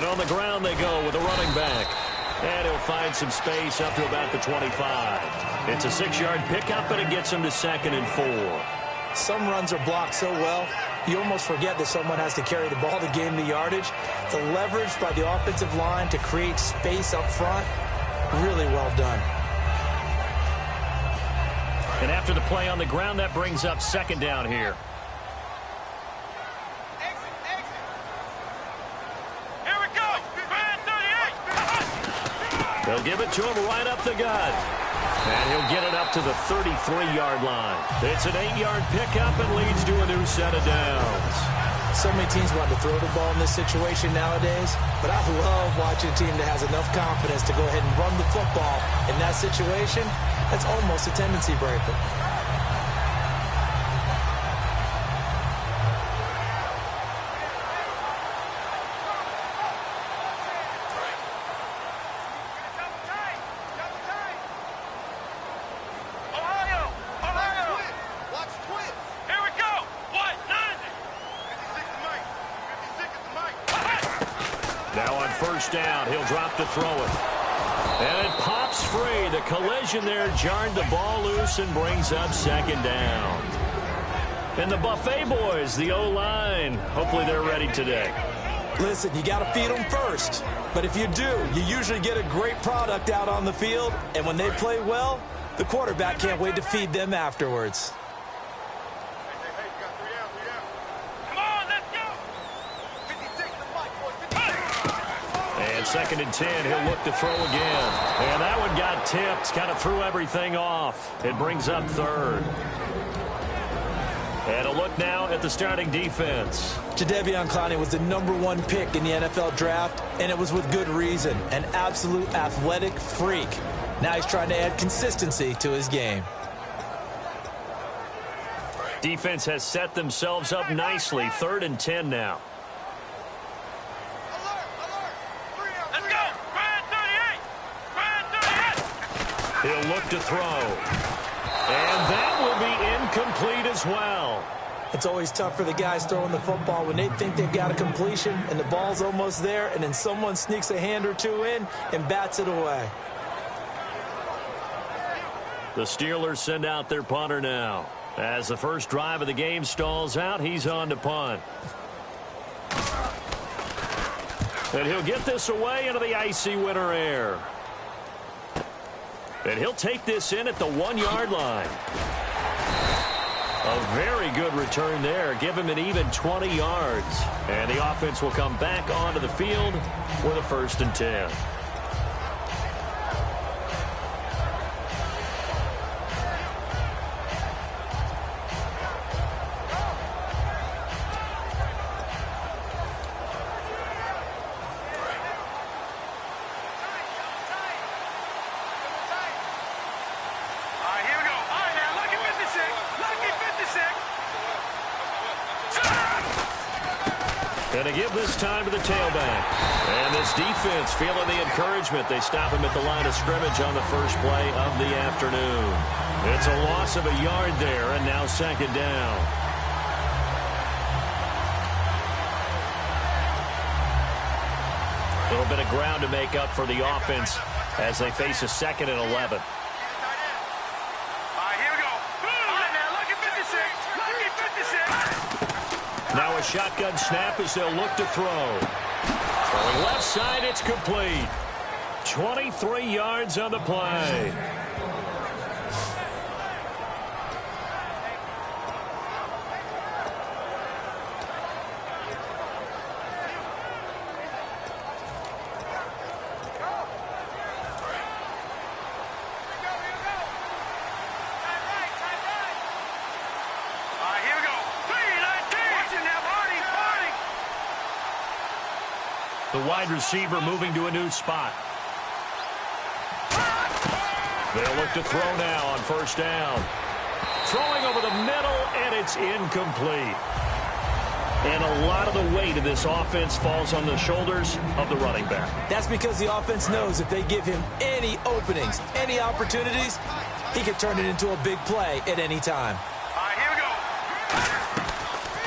And on the ground they go with a running back. And he'll find some space up to about the 25. It's a 6-yard pickup, and it gets him to 2nd and 4. Some runs are blocked so well, you almost forget that someone has to carry the ball to gain the yardage. The leverage by the offensive line to create space up front, really well done. And after the play on the ground, that brings up 2nd down here. They'll give it to him right up the gut. And he'll get it up to the 33-yard line. It's an 8-yard pickup and leads to a new set of downs. So many teams want to throw the ball in this situation nowadays, but I love watching a team that has enough confidence to go ahead and run the football. In that situation, that's almost a tendency breaker. Down. He'll drop to throw it. And it pops free. The collision there jarred the ball loose and brings up 2nd down. And the Buffet boys, the O-line, hopefully they're ready today. Listen, you got to feed them first. But if you do, you usually get a great product out on the field. And when they play well, the quarterback can't wait to feed them afterwards. And 2nd and 10, he'll look to throw again. And that one got tipped, kind of threw everything off. It brings up 3rd. And a look now at the starting defense. Jadeveon Clowney was the #1 pick in the NFL draft, and it was with good reason. An absolute athletic freak. Now he's trying to add consistency to his game. Defense has set themselves up nicely. 3rd and 10 now. He'll look to throw. And that will be incomplete as well. It's always tough for the guys throwing the football when they think they've got a completion and the ball's almost there, and then someone sneaks a hand or two in and bats it away. The Steelers send out their punter now. As the first drive of the game stalls out, he's on to punt. And he'll get this away into the icy winter air. And he'll take this in at the 1-yard line. A very good return there. Give him an even 20 yards. And the offense will come back onto the field with a 1st and 10. And to give this time to the tailback. And this defense feeling the encouragement. They stop him at the line of scrimmage on the first play of the afternoon. It's a loss of a yard there, and now 2nd down. A little bit of ground to make up for the offense as they face a 2nd and 11. Now a shotgun snap as they'll look to throw. Throwing left side, it's complete. 23 yards on the play. The wide receiver moving to a new spot. They'll look to throw now on 1st down. Throwing over the middle, and it's incomplete. And a lot of the weight of this offense falls on the shoulders of the running back. That's because the offense knows if they give him any openings, any opportunities, he can turn it into a big play at any time. All right, here we go.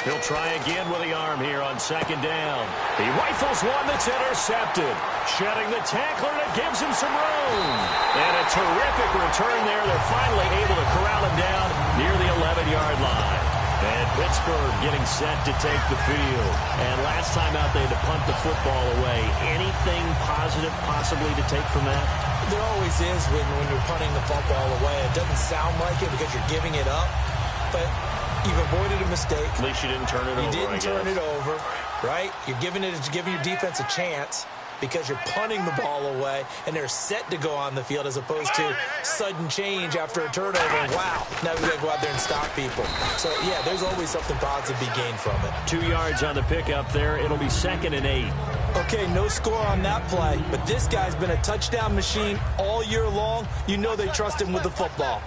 He'll try again with the arm here on second down. He rifles one that's intercepted. Shedding the tackler, and it gives him some room. And a terrific return there. They're finally able to corral him down near the 11-yard line. And Pittsburgh getting set to take the field. And last time out, they had to punt the football away. Anything positive possibly to take from that? There always is when you're punting the football away. It doesn't sound like it because you're giving it up, but you've avoided a mistake. At least you didn't turn it over. You didn't turn it over, right? You're giving your defense a chance because you're punting the ball away, and they're set to go on the field as opposed to sudden change after a turnover. Wow, now we've got to go out there and stop people. So, yeah, there's always something positive to be gained from it. 2 yards on the pickup there. It'll be 2nd and 8. Okay, no score on that play, but this guy's been a touchdown machine all year long. You know they trust him with the football.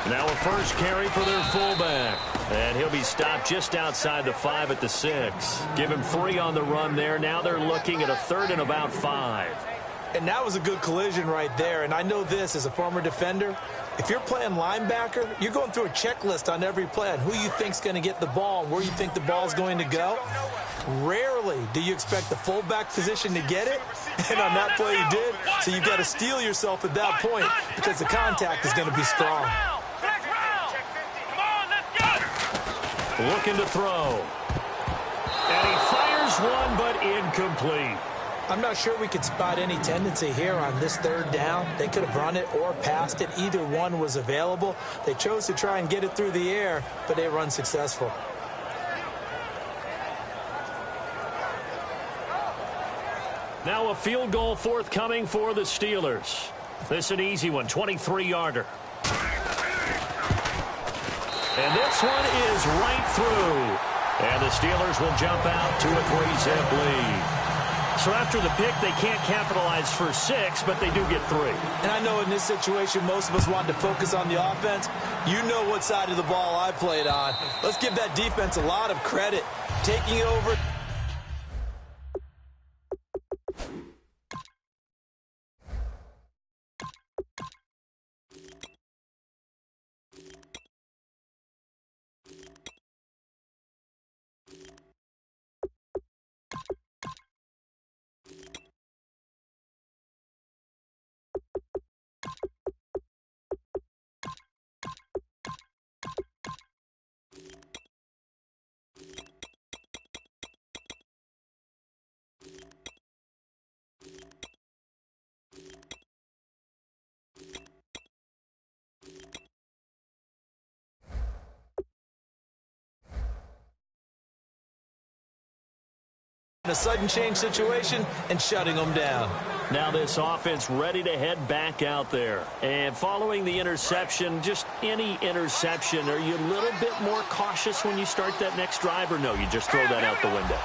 Now a first carry for their fullback. And he'll be stopped just outside the 5 at the 6. Give him 3 on the run there. Now they're looking at a 3rd and about 5. And that was a good collision right there. And I know this as a former defender. If you're playing linebacker, you're going through a checklist on every play on who you think's going to get the ball and where you think the ball's going to go. Rarely do you expect the fullback position to get it. And on that play you did. So you've got to steel yourself at that point because the contact is going to be strong. Looking to throw. And he fires one, but incomplete. I'm not sure we could spot any tendency here on this 3rd down. They could have run it or passed it. Either one was available. They chose to try and get it through the air, but they run successful. Now a field goal forthcoming for the Steelers. This an easy one, 23-yarder. And this one is right through. And the Steelers will jump out to a 3-zip lead. So after the pick, they can't capitalize for 6, but they do get 3. And I know in this situation, most of us want to focus on the offense. You know what side of the ball I played on. Let's give that defense a lot of credit. Taking it over. A sudden change situation and shutting them down. Now this offense ready to head back out there. And following the interception, just any interception, are you a little bit more cautious when you start that next drive, or no, you just throw that out the window?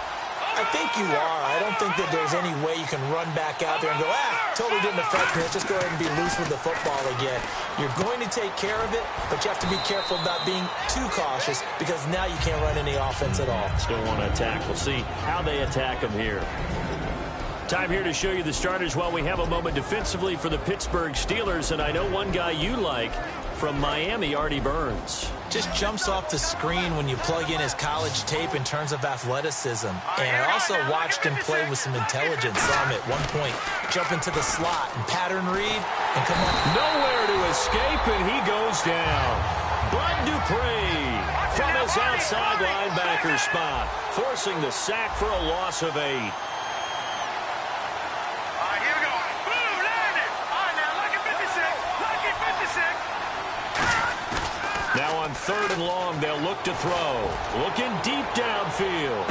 I think you are. I don't think that there's any way you can run back out there and go, totally didn't affect me. Let's just go ahead and be loose with the football again. You're going to take care of it, but you have to be careful about being too cautious because now you can't run any offense at all. Still want to attack. We'll see how they attack them here. Time here to show you the starters while we have a moment defensively for the Pittsburgh Steelers. And I know one guy you like from Miami, Artie Burns. Just jumps off the screen when you plug in his college tape in terms of athleticism. And I also watched him play with some intelligence. Saw him at one point jump into the slot and pattern read and come on. Nowhere to escape, and he goes down. Bud Dupree from his outside linebacker spot, forcing the sack for a loss of 8. Now on 3rd and long, they'll look to throw. Looking deep downfield.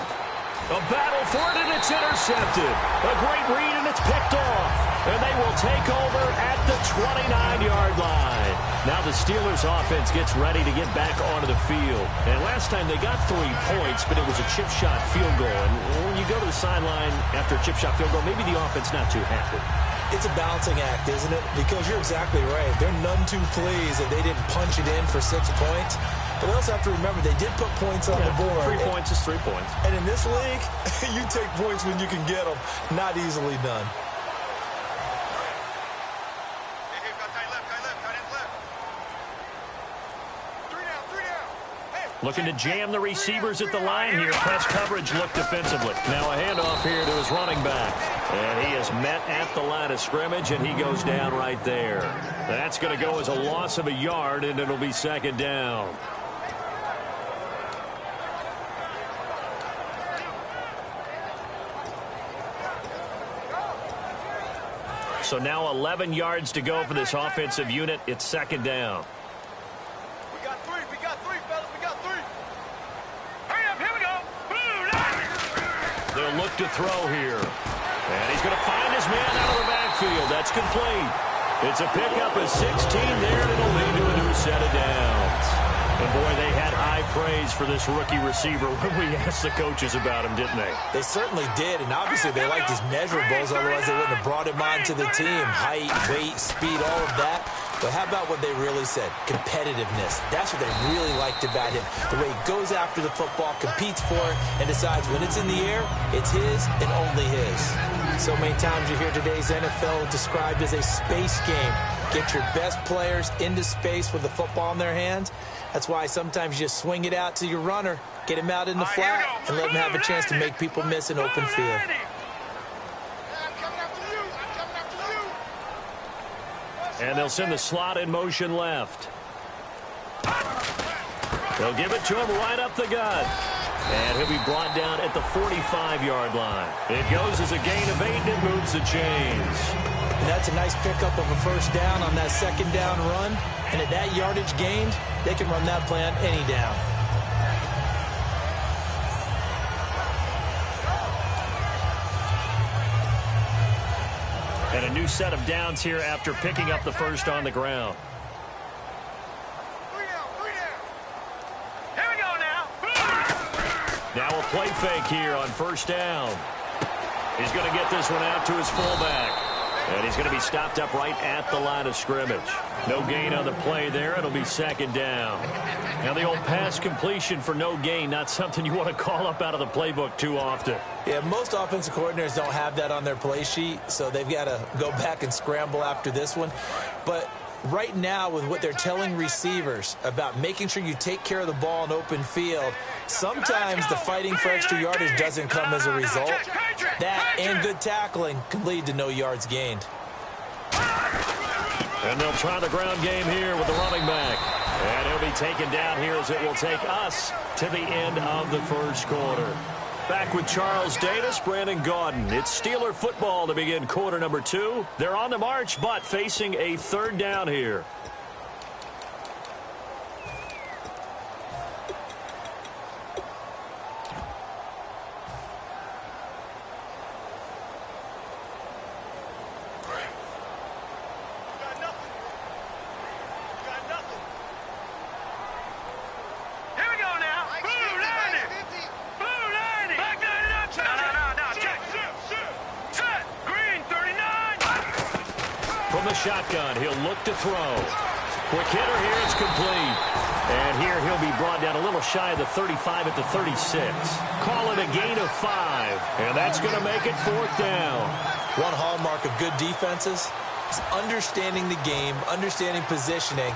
A battle for it, and it's intercepted. A great read, and it's picked off. And they will take over at the 29-yard line. Now the Steelers offense gets ready to get back onto the field. And last time they got 3 points, but it was a chip shot field goal. And when you go to the sideline after a chip shot field goal, maybe the offense not too happy. It's a balancing act, isn't it? Because you're exactly right. They're none too pleased that they didn't punch it in for 6 points. But they also have to remember they did put points on the board. 3 points is 3 points. And in this league, you take points when you can get them. Not easily done. Looking to jam the receivers at the line here. Press coverage look defensively. Now a handoff here to his running back. And he is met at the line of scrimmage, and he goes down right there. That's going to go as a loss of a yard, and it'll be second down. So now 11 yards to go for this offensive unit. It's second down. They'll look to throw here. And he's going to find his man out of the backfield. That's complete. It's a pickup of 16 there, and it'll lead to a new set of downs. And, boy, they had high praise for this rookie receiver when we asked the coaches about him, didn't they? They certainly did, and obviously they liked his measurables, otherwise they wouldn't have brought him onto the team. Height, weight, speed, all of that. But how about what they really said? Competitiveness. That's what they really liked about him. The way he goes after the football, competes for it, and decides when it's in the air, it's his and only his. So many times you hear today's NFL described as a space game. Get your best players into space with the football in their hands. That's why sometimes you just swing it out to your runner, get him out in the flat, and let him have a chance to make people miss an open field. And they'll send the slot in motion left. They'll give it to him right up the gut. And he'll be brought down at the 45-yard line. It goes as a gain of 8, and it moves the chains. And that's a nice pickup of a first down on that second down run. And at that yardage gained, they can run that play on any down. And a new set of downs here after picking up the first on the ground. Here we go now. Now a play fake here on first down. He's going to get this one out to his fullback. And he's going to be stopped up right at the line of scrimmage. No gain on the play there. It'll be second down. Now the old pass completion for no gain, not something you want to call up out of the playbook too often. Yeah, most offensive coordinators don't have that on their play sheet, so they've got to go back and scramble after this one. But right now, with what they're telling receivers about making sure you take care of the ball in open field, sometimes the fighting for extra yardage doesn't come as a result. That and good tackling can lead to no yards gained. And they'll try the ground game here with the running back. And he'll be taken down here as it will take us to the end of the first quarter. Back with Charles Davis, Brandon Gaudin. It's Steeler football to begin quarter number 2. They're on the march, but facing a third down here. Shotgun. He'll look to throw. Quick hitter here. It's complete. And here he'll be brought down a little shy of the 35 at the 36. Call it a gain of 5. And that's going to make it fourth down. One hallmark of good defenses is understanding the game, understanding positioning,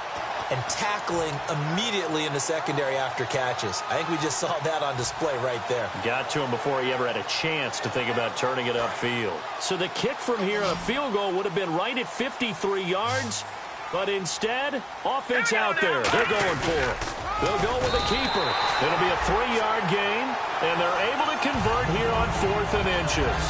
and tackling immediately in the secondary after catches. I think we just saw that on display right there. Got to him before he ever had a chance to think about turning it upfield. So the kick from here on a field goal would have been right at 53 yards, but instead, offense out there. They're going for it. They'll go with a keeper. It'll be a 3-yard gain, and they're able to convert here on 4th and inches.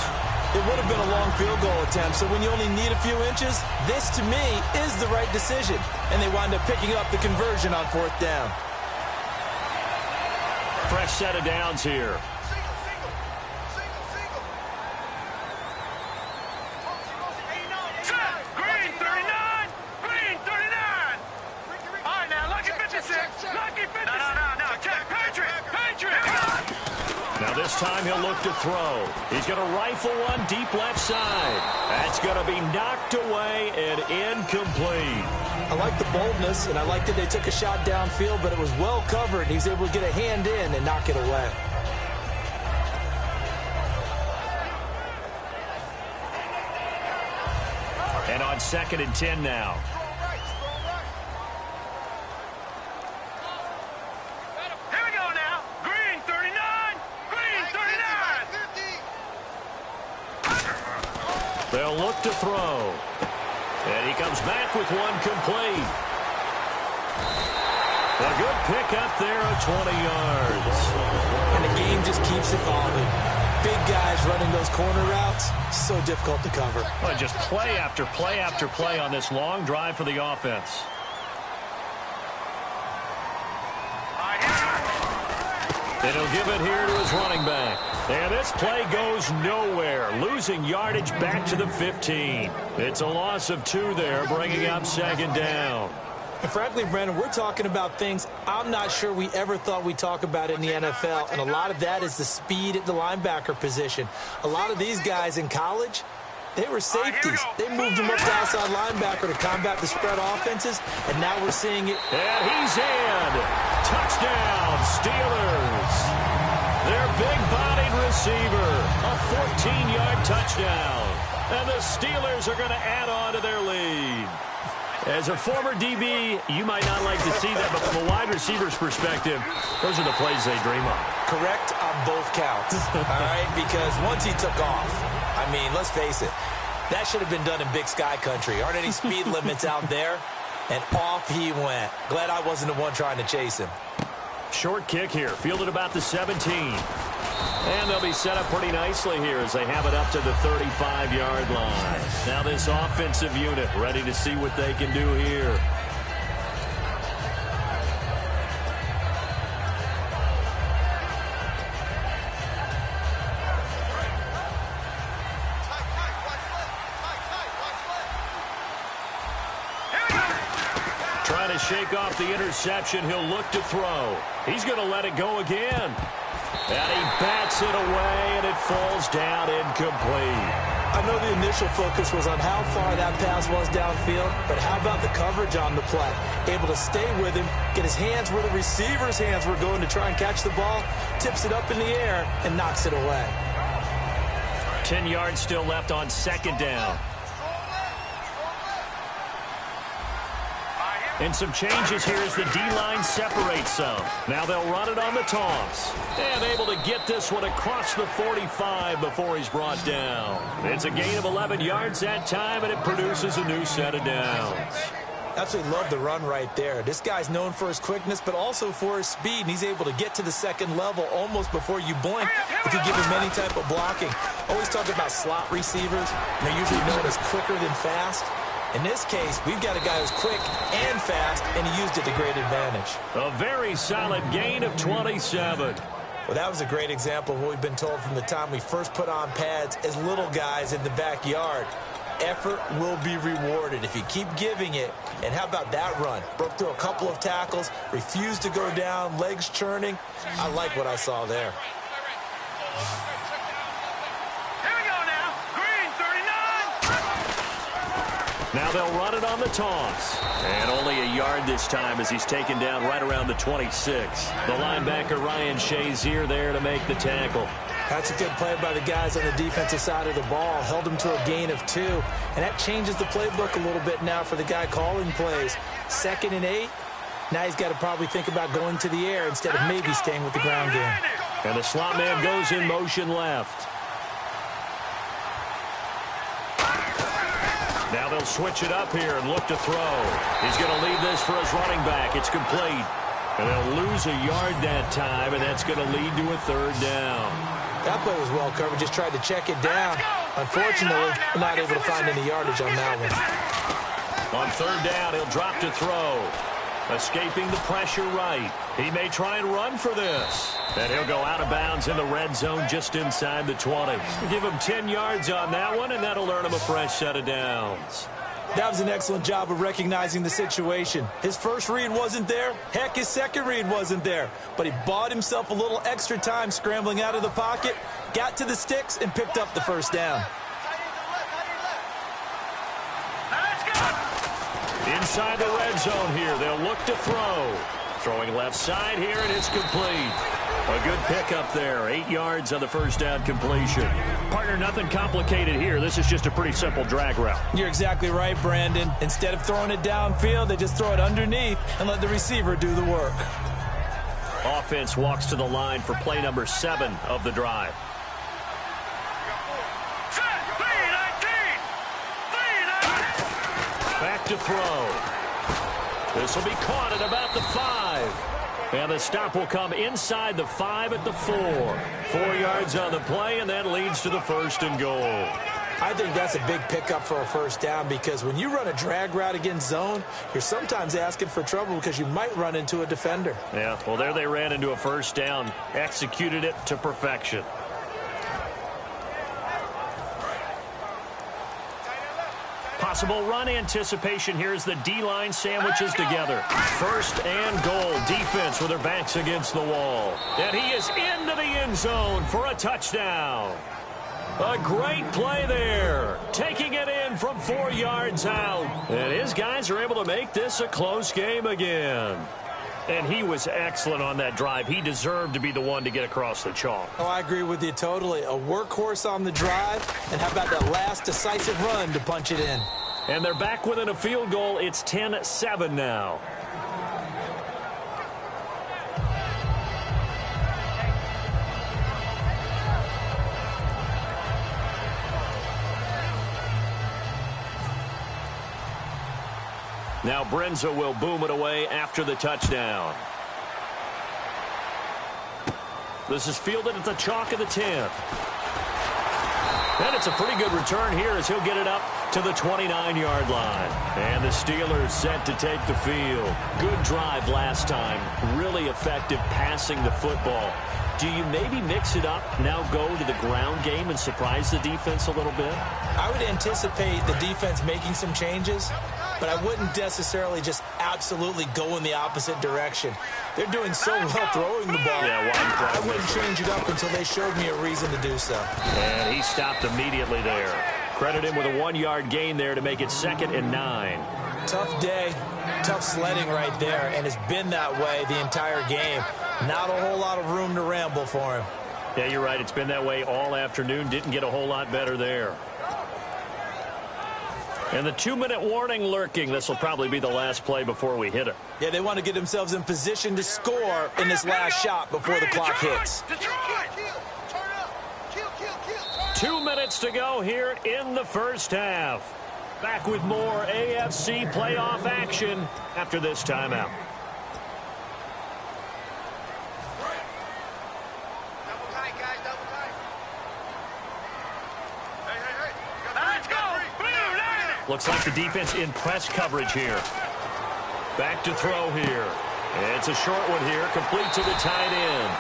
It would have been a long field goal attempt, so when you only need a few inches, this, to me, is the right decision. And they wind up picking up the conversion on 4th down. Fresh set of downs here. Green 39! Green 39! All right, now, lucky 56! Lucky 56! No, check! Patriot! Now this time he'll look to throw. He's going to rifle one deep left side. That's going to be knocked away and incomplete. I like the boldness, and I like that they took a shot downfield, but it was well covered. He's able to get a hand in and knock it away. And on 2nd and 10 now. Here we go now. Green 39. Green 39. They'll look to throw. And he comes back with one complete. A good pickup there of 20 yards. And the game just keeps evolving. Big guys running those corner routes, so difficult to cover. Well, just play after play after play on this long drive for the offense. And he'll give it here to his running back. And this play goes nowhere, losing yardage back to the 15. It's a loss of 2 there, bringing up 2nd down. And frankly, Brandon, we're talking about things I'm not sure we ever thought we'd talk about in the NFL, and a lot of that is the speed at the linebacker position. A lot of these guys in college, they were safeties. They moved them up to outside linebacker to combat the spread offenses, and now we're seeing it. And he's in. Touchdown, Steelers. Their big-bodied receiver, a 14-yard touchdown. And the Steelers are going to add on to their lead. As a former DB, you might not like to see that, but from a wide receiver's perspective, those are the plays they dream of. Correct on both counts, all right? Because once he took off, I mean, let's face it, that should have been done in Big Sky Country. Aren't any speed limits out there? And off he went. Glad I wasn't the one trying to chase him. Short kick here, fielded about the 17. And they'll be set up pretty nicely here as they have it up to the 35-yard line. Now this offensive unit ready to see what they can do here. Trying to shake off the interception. He'll look to throw. He's going to let it go again. And he bats it away, and it falls down incomplete. I know the initial focus was on how far that pass was downfield, but how about the coverage on the play? Able to stay with him, get his hands where the receiver's hands were going to try and catch the ball, tips it up in the air, and knocks it away. 10 yards still left on 2nd down. And some changes here as the D-line separates some. Now they'll run it on the toss. And able to get this one across the 45 before he's brought down. It's a gain of 11 yards that time, and it produces a new set of downs. Absolutely love the run right there. This guy's known for his quickness, but also for his speed, and he's able to get to the 2nd level almost before you blink if you give him any type of blocking. Always talk about slot receivers. They're usually known as quicker than fast. In this case, we've got a guy who's quick and fast, and he used it to great advantage. A very solid gain of 27. Well, that was a great example of what we've been told from the time we first put on pads as little guys in the backyard. Effort will be rewarded if you keep giving it. And how about that run? Broke through a couple of tackles, refused to go down, legs churning. I like what I saw there. Now they'll run it on the toss. And only a yard this time as he's taken down right around the 26. The linebacker Ryan Shazier there to make the tackle. That's a good play by the guys on the defensive side of the ball. Held him to a gain of 2. And that changes the playbook a little bit now for the guy calling plays. 2nd and 8. Now he's got to probably think about going to the air instead of maybe staying with the ground game. And the slot man goes in motion left. Now they'll switch it up here and look to throw. He's going to leave this for his running back. It's complete. And they'll lose a yard that time, and that's going to lead to a 3rd down. That play was well covered. Just tried to check it down. Unfortunately, not able to find any yardage on that one. On 3rd down, he'll drop to throw. Escaping the pressure right. He may try and run for this. And he'll go out of bounds in the red zone just inside the 20. Give him 10 yards on that one, and that'll earn him a fresh set of downs. That was an excellent job of recognizing the situation. His first read wasn't there. Heck, his second read wasn't there. But he bought himself a little extra time scrambling out of the pocket, got to the sticks, and picked up the first down. Inside the red zone here, they'll look to throw. Throwing left side here, and it's complete. A good pickup there. 8 yards on the first down completion. Partner, nothing complicated here. This is just a pretty simple drag route. You're exactly right, Brandon. Instead of throwing it downfield, they just throw it underneath and let the receiver do the work. Offense walks to the line for play number 7 of the drive. Back to throw. This will be caught at about the 5. And the stop will come inside the 5 at the 4. 4 yards on the play, and that leads to the 1st and goal. I think that's a big pickup for a first down because when you run a drag route against zone, you're sometimes asking for trouble because you might run into a defender. Yeah, well, there they ran into a first down, executed it to perfection. Possible run anticipation here as the D-line sandwiches together. 1st and goal. Defense with their backs against the wall. And he is into the end zone for a touchdown. A great play there. Taking it in from 4 yards out. And his guys are able to make this a close game again. And he was excellent on that drive. He deserved to be the one to get across the chalk. Oh, I agree with you totally. A workhorse on the drive. And how about that last decisive run to punch it in? And they're back within a field goal. It's 10-7 now. Now Brenza will boom it away after the touchdown. This is fielded at the chalk of the 10. And it's a pretty good return here as he'll get it up to the 29-yard line. And the Steelers set to take the field. Good drive last time. Really effective passing the football. Do you maybe mix it up, now go to the ground game and surprise the defense a little bit? I would anticipate the defense making some changes, but I wouldn't necessarily just absolutely go in the opposite direction. They're doing so well throwing the ball. Yeah, I wouldn't change it up until they showed me a reason to do so. And he stopped immediately there. Credit him with a 1-yard gain there to make it 2nd and 9. Tough day, tough sledding right there, and it's been that way the entire game. Not a whole lot of room to ramble for him. Yeah, you're right. It's been that way all afternoon. Didn't get a whole lot better there. And the 2-minute warning lurking. This will probably be the last play before we hit it. Yeah, they want to get themselves in position to score in this last shot before the clock hits. 2 minutes to go here in the first half. Back with more AFC playoff action after this timeout. Looks like the defense in press coverage here. Back to throw here. It's a short one here, complete to the tight end.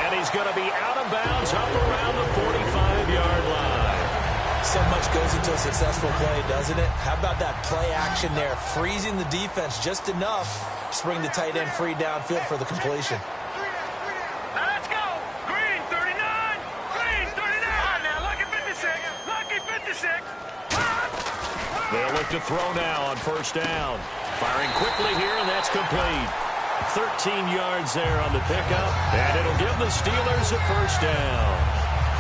And he's going to be out of bounds up around the 45-yard line. So much goes into a successful play, doesn't it? How about that play action there, freezing the defense just enough to bring the tight end free downfield for the completion. Let's go! Green 39! Green 39! Now lucky 56! Lucky 56! They'll look to throw now on first down. Firing quickly here, and that's complete. 13 yards there on the pickup, and it'll give the Steelers a first down.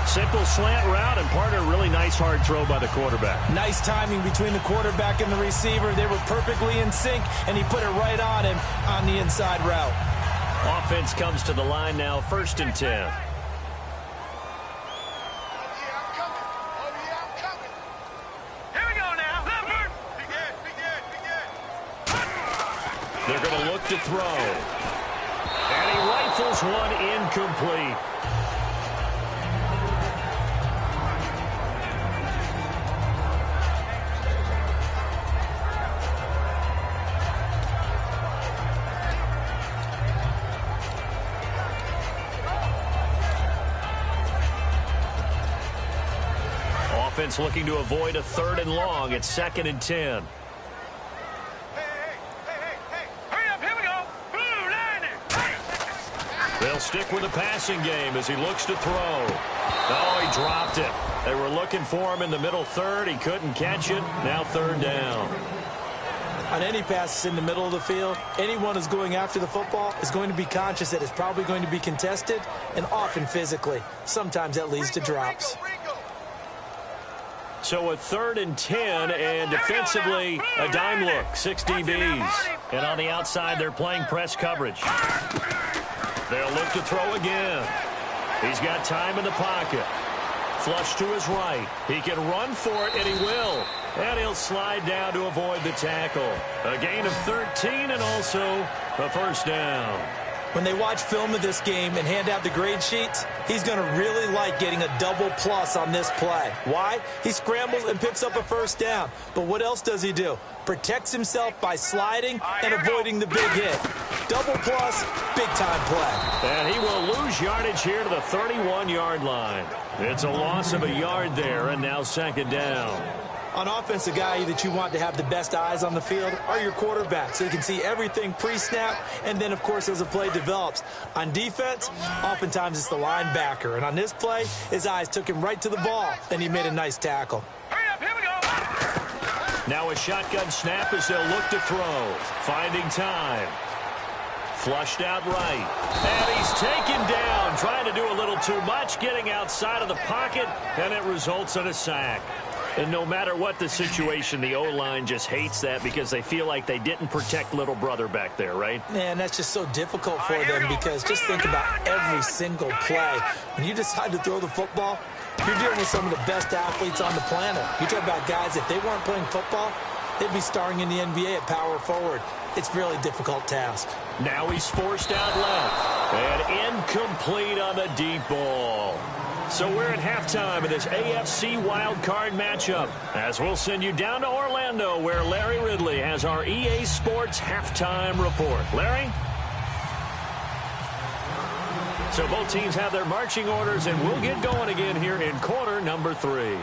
Simple slant route, and partner, really nice hard throw by the quarterback. Nice timing between the quarterback and the receiver. They were perfectly in sync, and he put it right on him on the inside route. Offense comes to the line now, 1st and 10. They're going to look to throw. And he rifles one incomplete. Offense looking to avoid a 3rd and long. It's 2nd and 10. They'll stick with the passing game as he looks to throw. Oh, he dropped it. They were looking for him in the middle third. He couldn't catch it. Now third down. On any passes in the middle of the field, anyone who's going after the football is going to be conscious that it's probably going to be contested, and often physically. Sometimes that leads to drops. So a 3rd and 10, and defensively, a dime look, 6 DBs. And on the outside, they're playing press coverage. They'll look to throw again. He's got time in the pocket. Flush to his right. He can run for it, and he will. And he'll slide down to avoid the tackle. A gain of 13 and also a first down. When they watch film of this game and hand out the grade sheets, he's going to really like getting a double plus on this play. Why? He scrambles and picks up a first down. But what else does he do? Protects himself by sliding and avoiding the big hit. Double plus, big-time play. And he will lose yardage here to the 31-yard line. It's a loss of a yard there, and now second down. On offense, the guy that you want to have the best eyes on the field are your quarterbacks, so you can see everything pre-snap, and then, of course, as the play develops. On defense, oftentimes it's the linebacker, and on this play, his eyes took him right to the ball, and he made a nice tackle. Hurry up, here we go. Now a shotgun snap as they'll look to throw. Finding time. Flushed out right. And he's taken down, trying to do a little too much, getting outside of the pocket, and it results in a sack. And no matter what the situation, the O-line just hates that because they feel like they didn't protect little brother back there, right? Man, that's just so difficult for them because just think about every single play. When you decide to throw the football, you're dealing with some of the best athletes on the planet. You talk about guys, if they weren't playing football, they'd be starring in the NBA at power forward. It's a really difficult task. Now he's forced out left. And incomplete on the deep ball. So we're at halftime of this AFC wildcard matchup, as we'll send you down to Orlando, where Larry Ridley has our EA Sports halftime report. Larry? So both teams have their marching orders, and we'll get going again here in quarter number 3.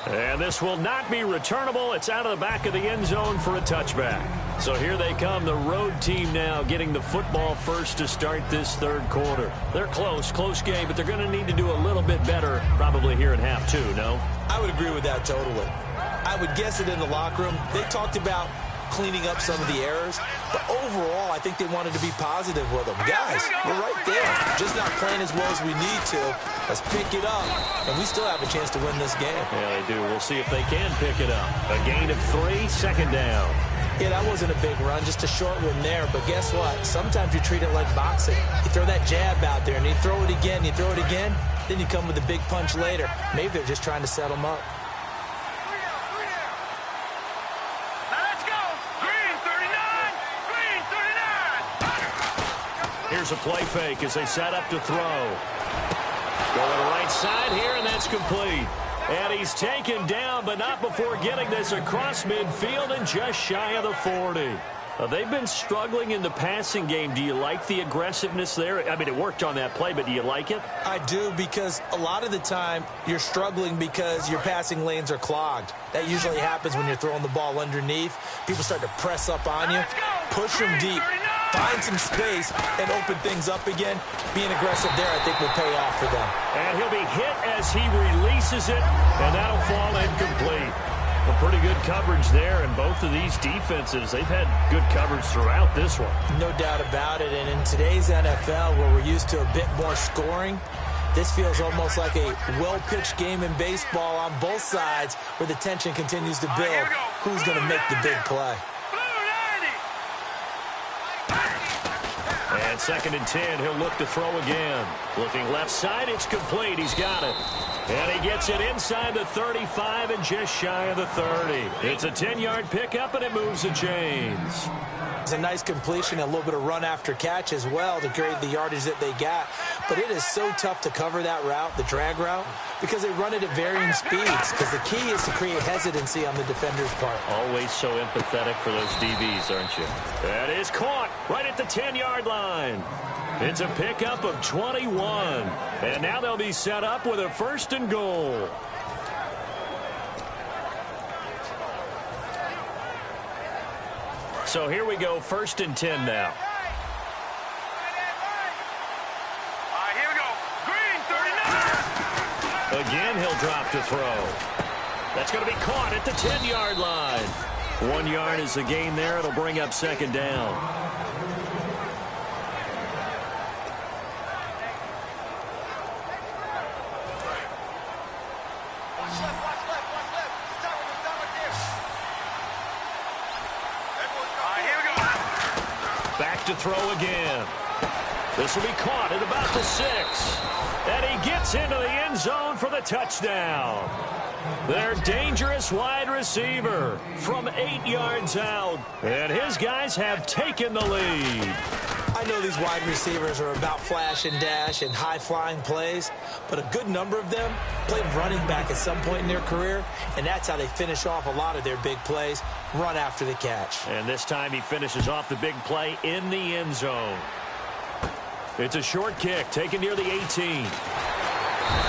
And this will not be returnable. It's out of the back of the end zone for a touchback. So here they come, the road team now getting the football first to start this third quarter. They're close game, but they're going to need to do a little bit better probably here in half 2, no? I would agree with that totally. I would guess it in the locker room. They talked about cleaning up some of the errors, but overall, I think they wanted to be positive with them. Guys, we're right there. Just not playing as well as we need to. Let's pick it up, and we still have a chance to win this game. Yeah, they do. We'll see if they can pick it up. A gain of 3, second down. Yeah, that wasn't a big run, just a short one there. But guess what? Sometimes you treat it like boxing. You throw that jab out there, and you throw it again, then you come with a big punch later. Maybe they're just trying to set them up. Here's a play fake as they set up to throw. Going right side here, and that's complete. And he's taken down, but not before getting this across midfield and just shy of the 40. They've been struggling in the passing game. Do you like the aggressiveness there? I mean, it worked on that play, but do you like it? I do, because a lot of the time you're struggling because your passing lanes are clogged. That usually happens when you're throwing the ball underneath. People start to press up on you, push them deep, find some space, and open things up again. Being aggressive there, I think, will pay off for them. And he'll be hit as he releases it, and that'll fall incomplete. Well, pretty good coverage there, and both of these defenses, they've had good coverage throughout this one. No doubt about it, and in today's NFL, where we're used to a bit more scoring, this feels almost like a well-pitched game in baseball on both sides, where the tension continues to build. Who's going to make the big play? And 2nd and 10, he'll look to throw again. Looking left side, it's complete. He's got it. And he gets it inside the 35 and just shy of the 30. It's a 10-yard pickup, and it moves the chains. It's a nice completion, a little bit of run after catch as well to create the yardage that they got. But it is so tough to cover that route, the drag route, because they run it at varying speeds. Because the key is to create hesitancy on the defender's part. Always so empathetic for those DBs, aren't you? That is caught right at the 10-yard line. It's a pickup of 21. And now they'll be set up with a 1st and goal. So here we go, 1st and 10 now. drop to throw. That's going to be caught at the 10-yard line. 1 yard is the gain there. It'll bring up second down. Back to throw again. This will be caught at about the 6. And he gets into the end zone for the touchdown. Their dangerous wide receiver from 8 yards out. And his guys have taken the lead. I know these wide receivers are about flash and dash and high-flying plays, but a good number of them played running back at some point in their career, and that's how they finish off a lot of their big plays, run after the catch. And this time he finishes off the big play in the end zone. It's a short kick taken near the 18.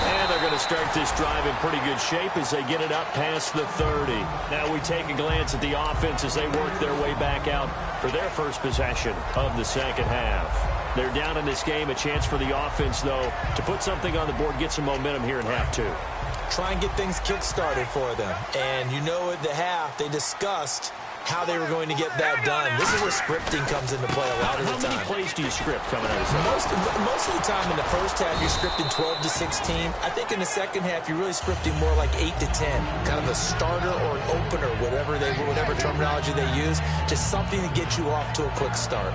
And they're going to start this drive in pretty good shape as they get it up past the 30. Now we take a glance at the offense as they work their way back out for their first possession of the second half. They're down in this game. A chance for the offense, though, to put something on the board, get some momentum here in half 2. Try and get things kick-started for them. And you know at the half they discussed how they were going to get that done. This is where scripting comes into play a lot of the time. How many plays do you script coming out of this? Most of the time in the first half, you're scripting 12 to 16. I think in the second half, you're really scripting more like 8 to 10. Kind of a starter or an opener, whatever terminology they use. Just something to get you off to a quick start.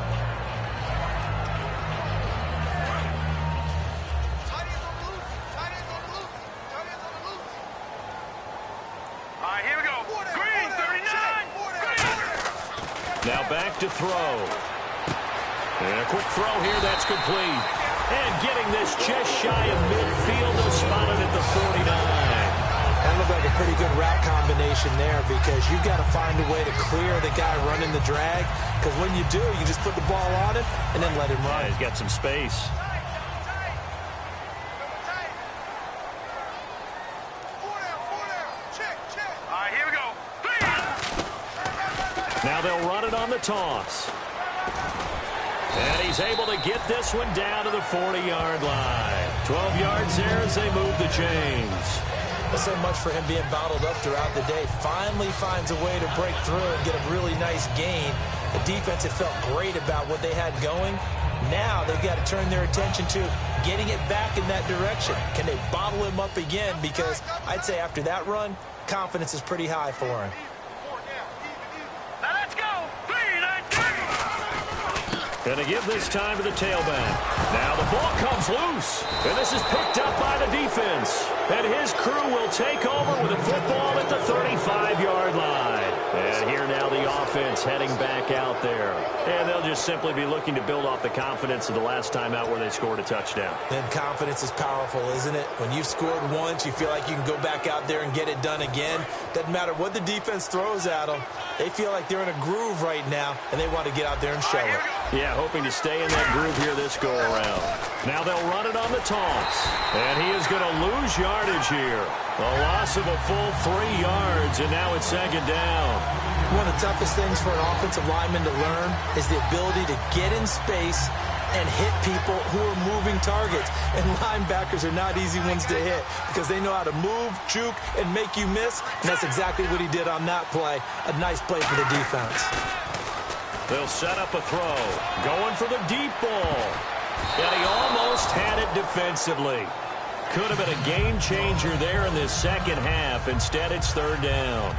Now back to throw. And a quick throw here, that's complete. And getting this just shy of midfield, they'll spot it at the 49. That looked like a pretty good route combination there because you've got to find a way to clear the guy running the drag. Because when you do, you just put the ball on him and then let him run. Yeah, he's got some space. Now they'll run it on the toss. And he's able to get this one down to the 40-yard line. 12 yards there as they move the chains. So much for him being bottled up throughout the day. Finally finds a way to break through and get a really nice gain. The defense had felt great about what they had going. Now they've got to turn their attention to getting it back in that direction. Can they bottle him up again? Because I'd say after that run, confidence is pretty high for him. Going to give this time to the tailback. Now the ball comes loose. And this is picked up by the defense. And his crew will take over with a football at the 35-yard line. And here now the offense heading back out there. And they'll just simply be looking to build off the confidence of the last time out where they scored a touchdown. Then confidence is powerful, isn't it? When you've scored once, you feel like you can go back out there and get it done again. Doesn't matter what the defense throws at them. They feel like they're in a groove right now, and they want to get out there and show it. Yeah, hoping to stay in that groove here this go-around. Now they'll run it on the toss. And he is going to lose yardage here. A loss of a full 3 yards, and now it's second down. One of the toughest things for an offensive lineman to learn is the ability to get in space and hit people who are moving targets. And linebackers are not easy ones to hit because they know how to move, juke, and make you miss. And that's exactly what he did on that play. A nice play for the defense. They'll set up a throw. Going for the deep ball. And he almost had it defensively. Could have been a game changer there in this second half. Instead, it's third down.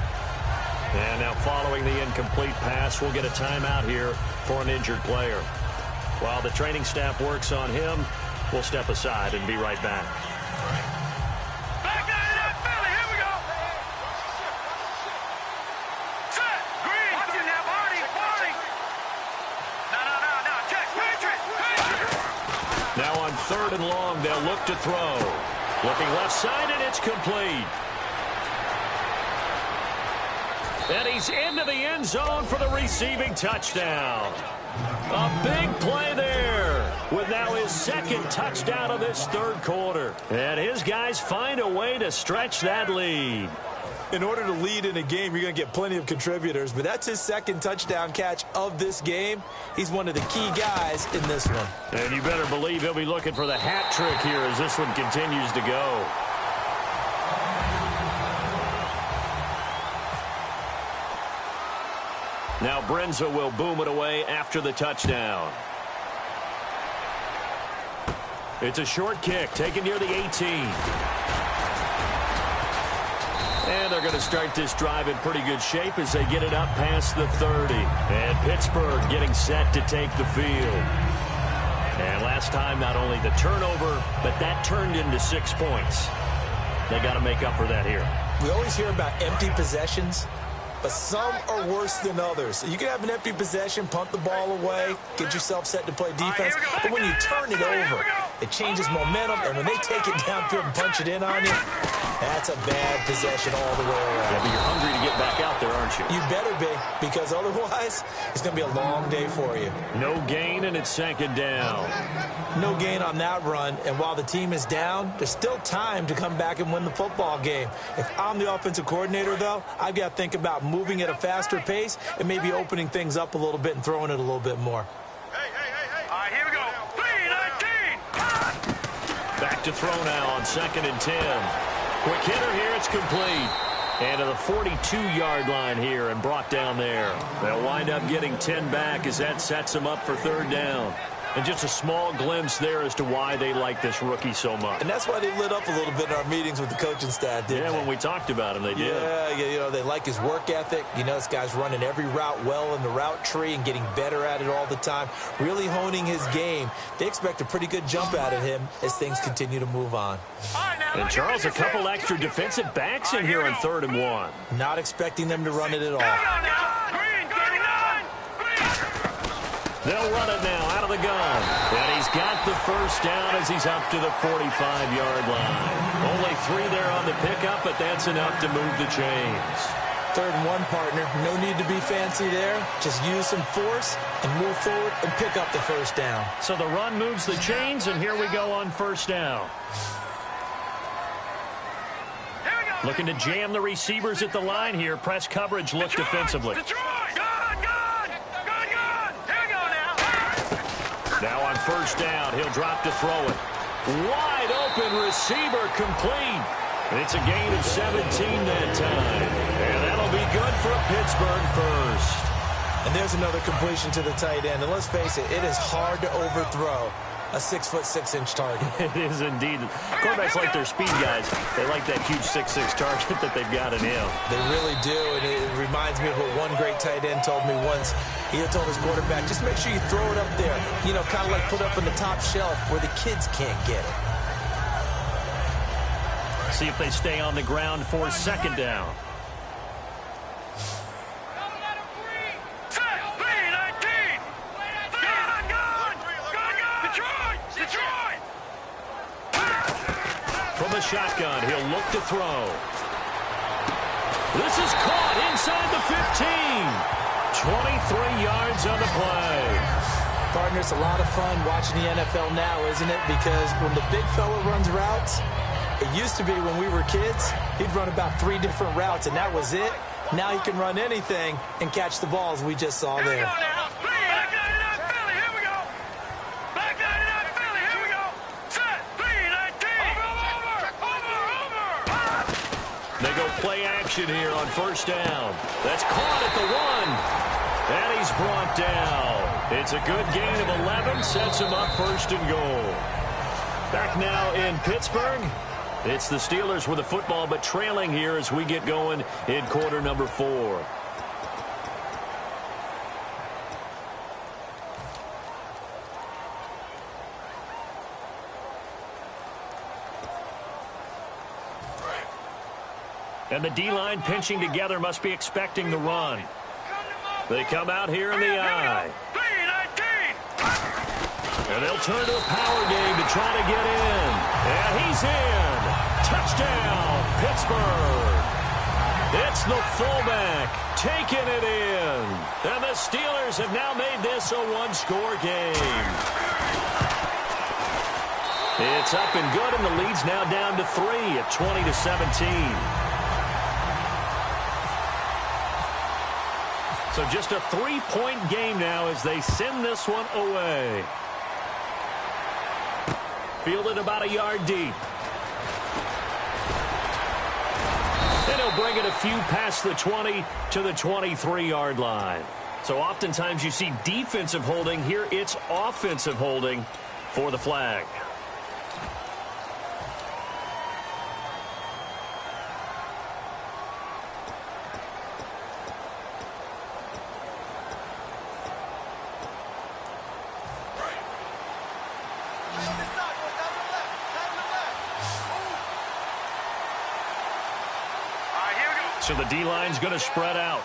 And now following the incomplete pass, we'll get a timeout here for an injured player. While the training staff works on him, we'll step aside and be right back. Back out of that belly. Here we go. Set. Green. Watch it now, Barney. No. Check. Patriot. Now on third and long, they'll look to throw. Looking left side, and it's complete. And he's into the end zone for the receiving touchdown. A big play there with now his second touchdown of this third quarter. And his guys find a way to stretch that lead. In order to lead in a game, you're going to get plenty of contributors, but that's his second touchdown catch of this game. He's one of the key guys in this one. And you better believe he'll be looking for the hat trick here as this one continues to go. Now Brenza will boom it away after the touchdown. It's a short kick taken near the 18. And they're going to start this drive in pretty good shape as they get it up past the 30. And Pittsburgh getting set to take the field. And last time, not only the turnover, but that turned into 6 points. They got to make up for that here. We always hear about empty possessions, but some are worse than others. You can have an empty possession, punt the ball away, get yourself set to play defense, but when you turn it over, it changes momentum, and when they take it downfield and punch it in on you, that's a bad possession all the way around. Yeah, but you're hungry to get back out there, aren't you? You better be, because otherwise, it's going to be a long day for you. No gain, and it's second down. No gain on that run, and while the team is down, there's still time to come back and win the football game. If I'm the offensive coordinator, though, I've got to think about moving at a faster pace and maybe opening things up a little bit and throwing it a little bit more. All right, here we go. 3-19. Back to throw now on 2nd and 10. Quick hitter here, it's complete. And to the 42-yard line here and brought down there. They'll wind up getting 10 back as that sets them up for 3rd down. And just a small glimpse there as to why they like this rookie so much. And that's why they lit up a little bit in our meetings with the coaching staff, didn't they? When we talked about him, they did. Yeah, you know, they like his work ethic. You know, this guy's running every route well in the route tree and getting better at it all the time, really honing his game. They expect a pretty good jump out of him as things continue to move on. And, Charles, a couple extra defensive backs in here on 3rd and 1. Not expecting them to run it at all. They'll run it now out of the gun. And he's got the first down as he's up to the 45-yard line. Only 3 there on the pickup, but that's enough to move the chains. 3rd and 1, partner. No need to be fancy there. Just use some force and move forward and pick up the first down. So the run moves the chains, and here we go on 1st down. Looking to jam the receivers at the line here. Press coverage look defensively. Now on 1st down, he'll drop to throw it. Wide open receiver complete. It's a gain of 17 that time. And that'll be good for a Pittsburgh first. And there's another completion to the tight end. And let's face it, it is hard to overthrow a 6'6" target. It is indeed. Quarterbacks like their speed guys. They like that huge 6'6" target that they've got in him. They really do, and it reminds me of what one great tight end told me once. He had told his quarterback, just make sure you throw it up there. You know, kind of like put it up on the top shelf where the kids can't get it. See if they stay on the ground for 2nd down. From the shotgun, he'll look to throw. This is caught inside the 15. 23 yards on the play. Partner, it's a lot of fun watching the NFL now, isn't it? Because when the big fella runs routes, it used to be when we were kids, he'd run about 3 different routes, and that was it. Now he can run anything and catch the balls we just saw there. They go play action here on 1st down. That's caught at the 1. And he's brought down. It's a good gain of 11. Sets him up 1st and goal. Back now in Pittsburgh. It's the Steelers with the football, but trailing here as we get going in quarter number 4. And the D-line pinching together must be expecting the run. They come out here in the eye. And they'll turn to a power game to try to get in. And he's in. Touchdown, Pittsburgh. It's the fullback taking it in. And the Steelers have now made this a 1-score game. It's up and good, and the lead's now down to 3 at 20-17. So just a 3-point game now as they send this one away. Fielded about a yard deep. And he'll bring it a few past the 20 to the 23-yard line. So oftentimes you see defensive holding. Here it's offensive holding for the flag. So the D-line's going to spread out.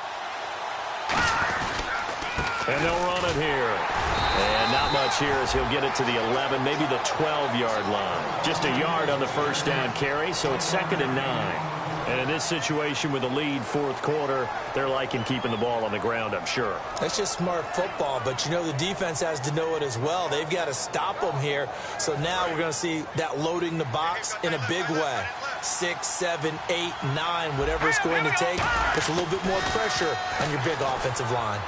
And they'll run it here. And not much here as he'll get it to the 11, maybe the 12-yard line. Just a yard on the first down carry, so it's 2nd and 9. And in this situation with a lead fourth quarter, they're liking keeping the ball on the ground, I'm sure. That's just smart football, but you know the defense has to know it as well. They've got to stop them here. So now we're going to see that loading the box in a big way. 6, 7, 8, 9, whatever it's going to take. Puts a little bit more pressure on your big offensive line.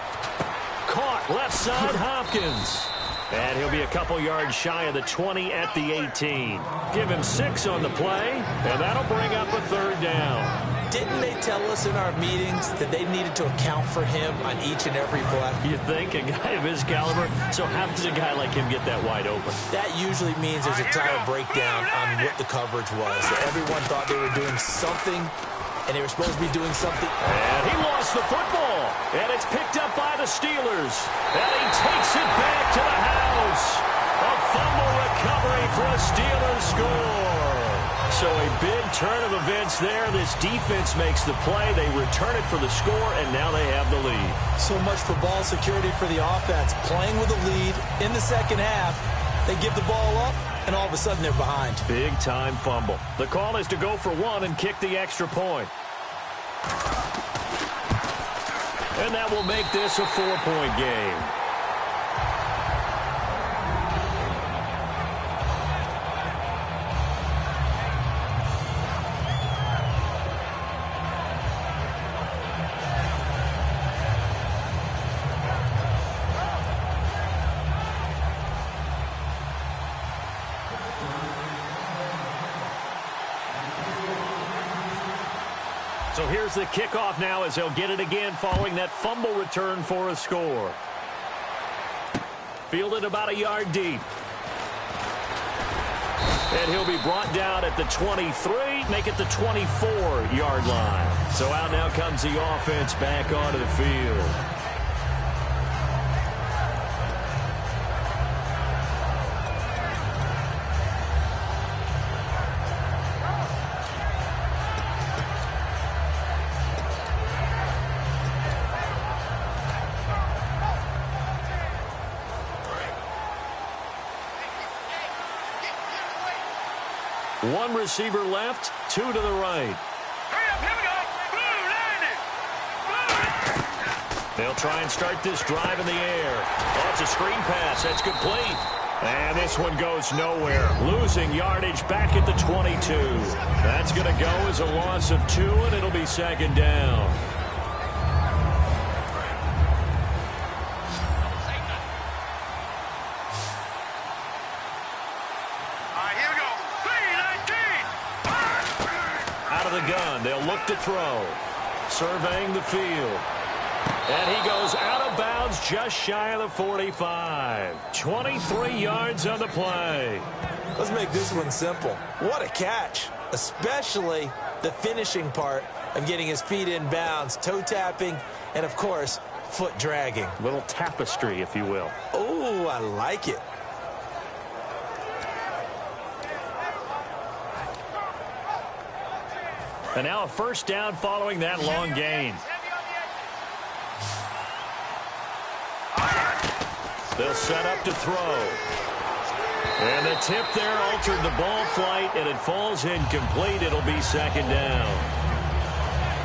Caught left side, Hopkins. And he'll be a couple yards shy of the 20 at the 18. Give him 6 on the play, and that'll bring up a 3rd down. Didn't they tell us in our meetings that they needed to account for him on each and every play? You think? A guy of his caliber? So how does a guy like him get that wide open? That usually means there's a tire breakdown on what the coverage was. So everyone thought they were doing something, and they were supposed to be doing something. And he lost the football. And it's picked up by the Steelers. And he takes it back to the house. A fumble recovery for a Steelers score. So a big turn of events there. This defense makes the play. They return it for the score, and now they have the lead. So much for ball security for the offense. Playing with a lead in the second half. They give the ball up, and all of a sudden they're behind. Big-time fumble. The call is to go for 1 and kick the extra point. And that will make this a 4-point game. So here's the kickoff now as they'll get it again following that fumble return for a score. Fielded about a yard deep. And he'll be brought down at the 23, make it the 24-yard line. So out now comes the offense back onto the field. One receiver left, 2 to the right. Hurry up, here we go. Blue, landed. They'll try and start this drive in the air. Oh, it's a screen pass. That's complete. And this one goes nowhere. Losing yardage back at the 22. That's going to go as a loss of 2, and it'll be 2nd down. Gun. They'll look to throw. Surveying the field. And he goes out of bounds just shy of the 45. 23 yards on the play. Let's make this one simple. What a catch. Especially the finishing part of getting his feet in bounds, toe tapping, and of course, foot dragging. Little tapestry, if you will. Oh, I like it. And now a first down following that long gain. They'll set up to throw. And the tip there altered the ball flight, and it falls incomplete. It'll be 2nd down.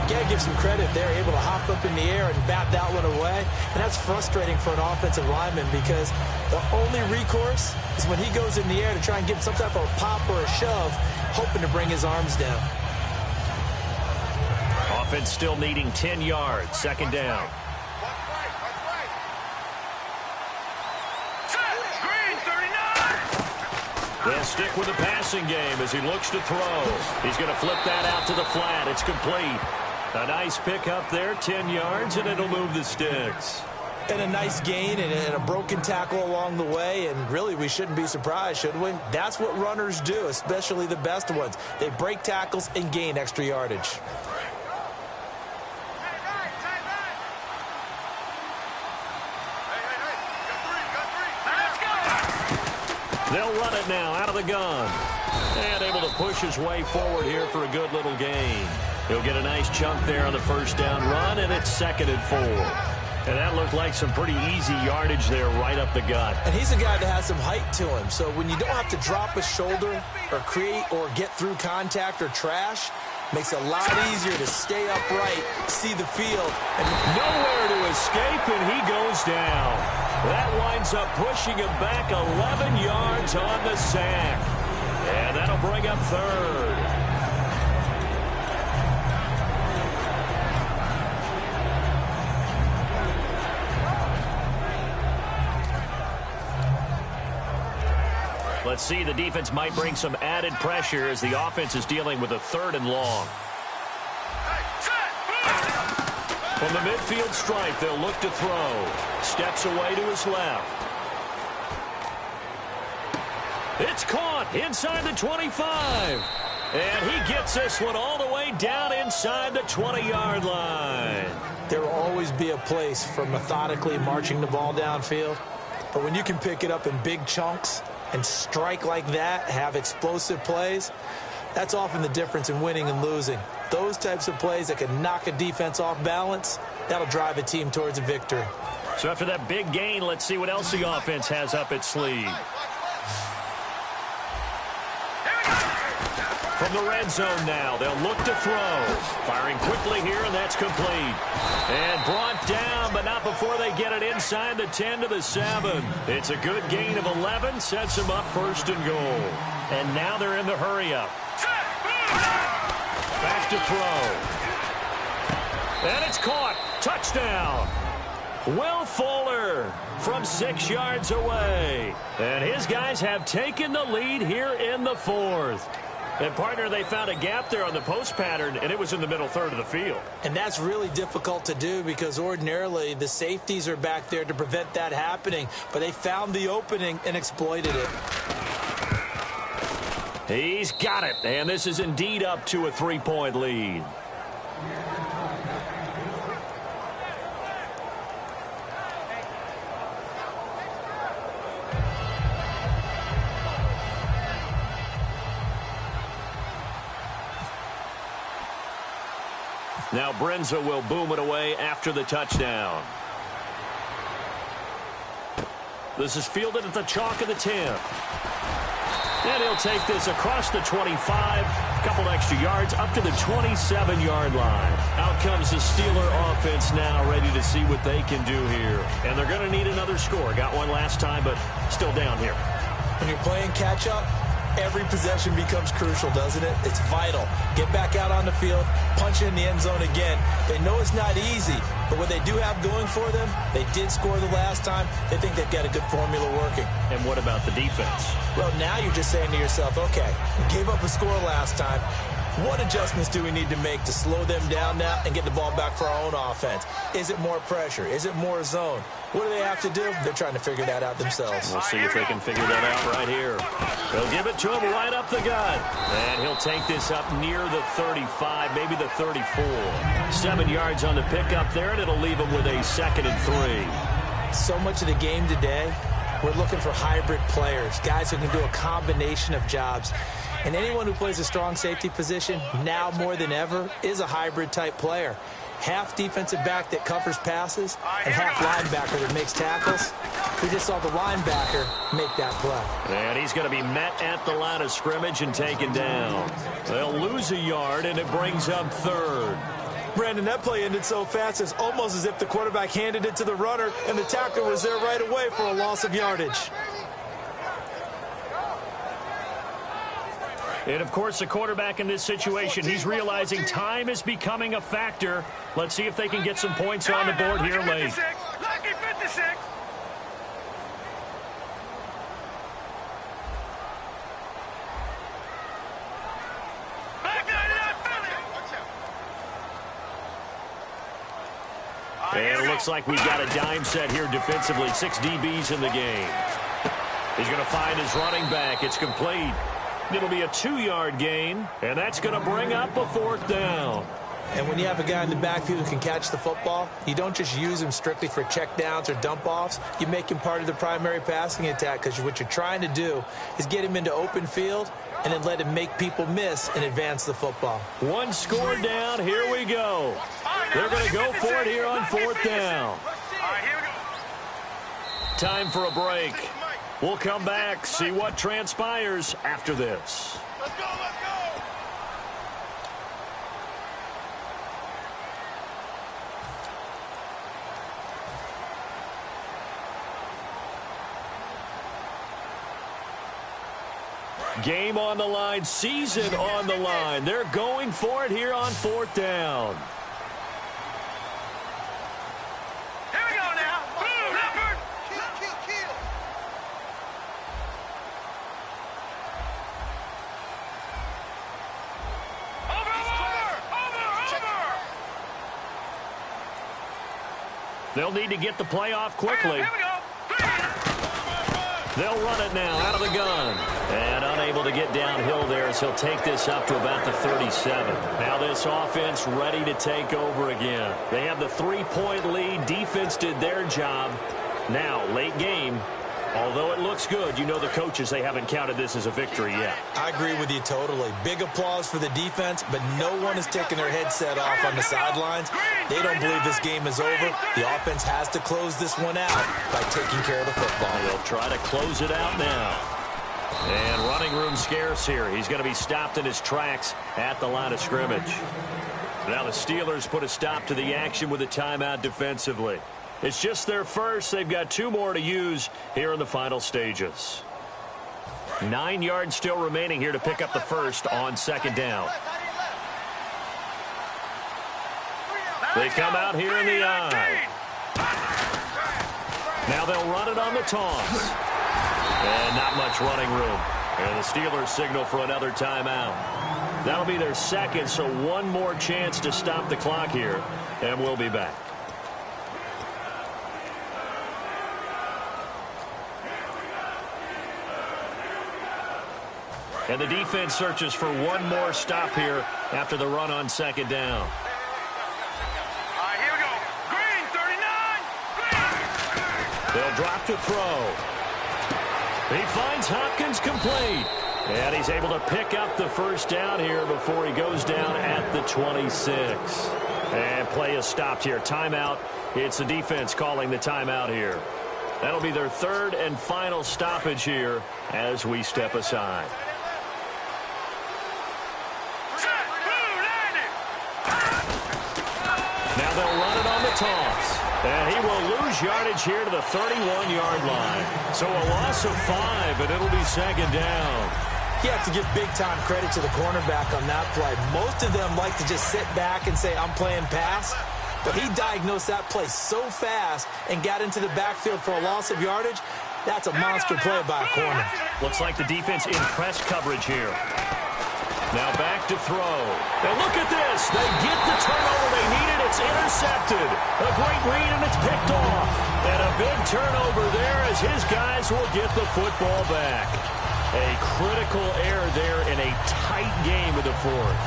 You got to give some credit. They're able to hop up in the air and bat that one away. And that's frustrating for an offensive lineman because the only recourse is when he goes in the air to try and get some type of a pop or a shove, hoping to bring his arms down. Offense still needing 10 yards. 2nd down. Green, 39. They'll stick with the passing game as he looks to throw. He's going to flip that out to the flat. It's complete. A nice pick up there, 10 yards, and it'll move the sticks. And a nice gain and a broken tackle along the way, and really we shouldn't be surprised, should we? That's what runners do, especially the best ones. They break tackles and gain extra yardage. They'll run it now out of the gun. And able to push his way forward here for a good little gain. He'll get a nice chunk there on the first down run, and it's 2nd and 4. And that looked like some pretty easy yardage there right up the gut. And he's a guy that has some height to him. So when you don't have to drop a shoulder or create or get through contact or trash, makes it a lot easier to stay upright, see the field. And nowhere to escape, and he goes down. That winds up pushing him back 11 yards on the sack. And that'll bring up 3rd. Let's see, the defense might bring some added pressure as the offense is dealing with a 3rd and long. From the midfield stripe, they'll look to throw. Steps away to his left. It's caught inside the 25. And he gets this one all the way down inside the 20-yard line. There will always be a place for methodically marching the ball downfield. But when you can pick it up in big chunks and strike like that, have explosive plays, that's often the difference in winning and losing. Those types of plays that can knock a defense off balance, that'll drive a team towards a victory. So after that big gain, let's see what else the offense has up its sleeve. From the red zone now, they'll look to throw. Firing quickly here, and that's complete. And brought down, but not before they get it inside the 10 to the 7. It's a good gain of 11, sets them up 1st and goal. And now they're in the hurry-up. Back to throw. And it's caught. Touchdown. Will Fuller from 6 yards away. And his guys have taken the lead here in the 4th. And, partner, they found a gap there on the post pattern, and it was in the middle 3rd of the field. And that's really difficult to do because ordinarily the safeties are back there to prevent that happening. But they found the opening and exploited it. He's got it, and this is indeed up to a 3-point lead. Now Brenza will boom it away after the touchdown. This is fielded at the chalk of the 10. And he'll take this across the 25, a couple extra yards, up to the 27-yard line. Out comes the Steeler offense now, ready to see what they can do here. And they're going to need another score. Got one last time, but still down here. When you're playing catch-up, every possession becomes crucial, doesn't it? It's vital. Get back out on the field, punch it in the end zone again. They know it's not easy, but what they do have going for them, they did score the last time. They think they've got a good formula working. And what about the defense? Well, now you're just saying to yourself, okay, we gave up a score last time. What adjustments do we need to make to slow them down now and get the ball back for our own offense? Is it more pressure? Is it more zone? What do they have to do? They're trying to figure that out themselves. We'll see if they can figure that out right here. They'll give it to him right up the gut. And he'll take this up near the 35, maybe the 34. 7 yards on the pickup there, and it'll leave him with a 2nd and 3. So much of the game today, we're looking for hybrid players, guys who can do a combination of jobs. And anyone who plays a strong safety position, now more than ever, is a hybrid-type player. Half defensive back that covers passes and half linebacker that makes tackles. We just saw the linebacker make that play. And he's going to be met at the line of scrimmage and taken down. They'll lose a yard, and it brings up 3rd. Brandon, that play ended so fast, it's almost as if the quarterback handed it to the runner, and the tackler was there right away for a loss of yardage. And, of course, the quarterback in this situation, he's realizing time is becoming a factor. Let's see if they can get some points on the board here late. Lucky 56. And it looks like we've got a dime set here defensively. 6 DBs in the game. He's going to find his running back. It's complete. It'll be a 2-yard gain, and that's going to bring up a 4th down. And when you have a guy in the backfield who can catch the football, you don't just use him strictly for check downs or dump offs. You make him part of the primary passing attack, because what you're trying to do is get him into open field and then let him make people miss and advance the football. 1 score down. Here we go. They're going to go for it here on 4th down. Time for a break. We'll come back, see what transpires after this. Let's go, let's go. Game on the line, season on the line. They're going for it here on 4th down. Here we go now. Boom, Leopard. Kill. Over. They'll need to get the play off quickly. Here we go. They'll run it now out of the gun. And unable to get downhill there as he'll take this up to about the 37. Now this offense ready to take over again. They have the 3-point lead. Defense did their job. Now, late game. Although it looks good, you know the coaches, they haven't counted this as a victory yet. I agree with you totally. Big applause for the defense, but no one is taking their headset off on the sidelines. They don't believe this game is over. The offense has to close this one out by taking care of the football. They'll try to close it out now. And running room scarce here. He's going to be stopped in his tracks at the line of scrimmage. Now the Steelers put a stop to the action with a timeout defensively. It's just their first. They've got 2 more to use here in the final stages. 9 yards still remaining here to pick up the first on 2nd down. They come out here in the eye. Now they'll run it on the toss. And not much running room. And the Steelers signal for another timeout. That'll be their second, so 1 more chance to stop the clock here. And we'll be back. And the defense searches for 1 more stop here after the run on 2nd down. All right, here we go. Green, 39. They'll drop to throw. He finds Hopkins complete. And he's able to pick up the first down here before he goes down at the 26. And play is stopped here. Timeout. It's the defense calling the timeout here. That'll be their 3rd and final stoppage here as we step aside. Now they'll run it on the toss. And he will lose yardage here to the 31-yard line. So a loss of 5, and it'll be 2nd down. You have to give big-time credit to the cornerback on that play. Most of them like to just sit back and say, I'm playing pass. But he diagnosed that play so fast and got into the backfield for a loss of yardage. That's a monster play by a corner. Looks like the defense in press coverage here. Now back to throw. And look at this. They get the turnover they needed. It's intercepted. A great read, and it's picked off. And a big turnover there as his guys will get the football back. A critical error there in a tight game of the 4th.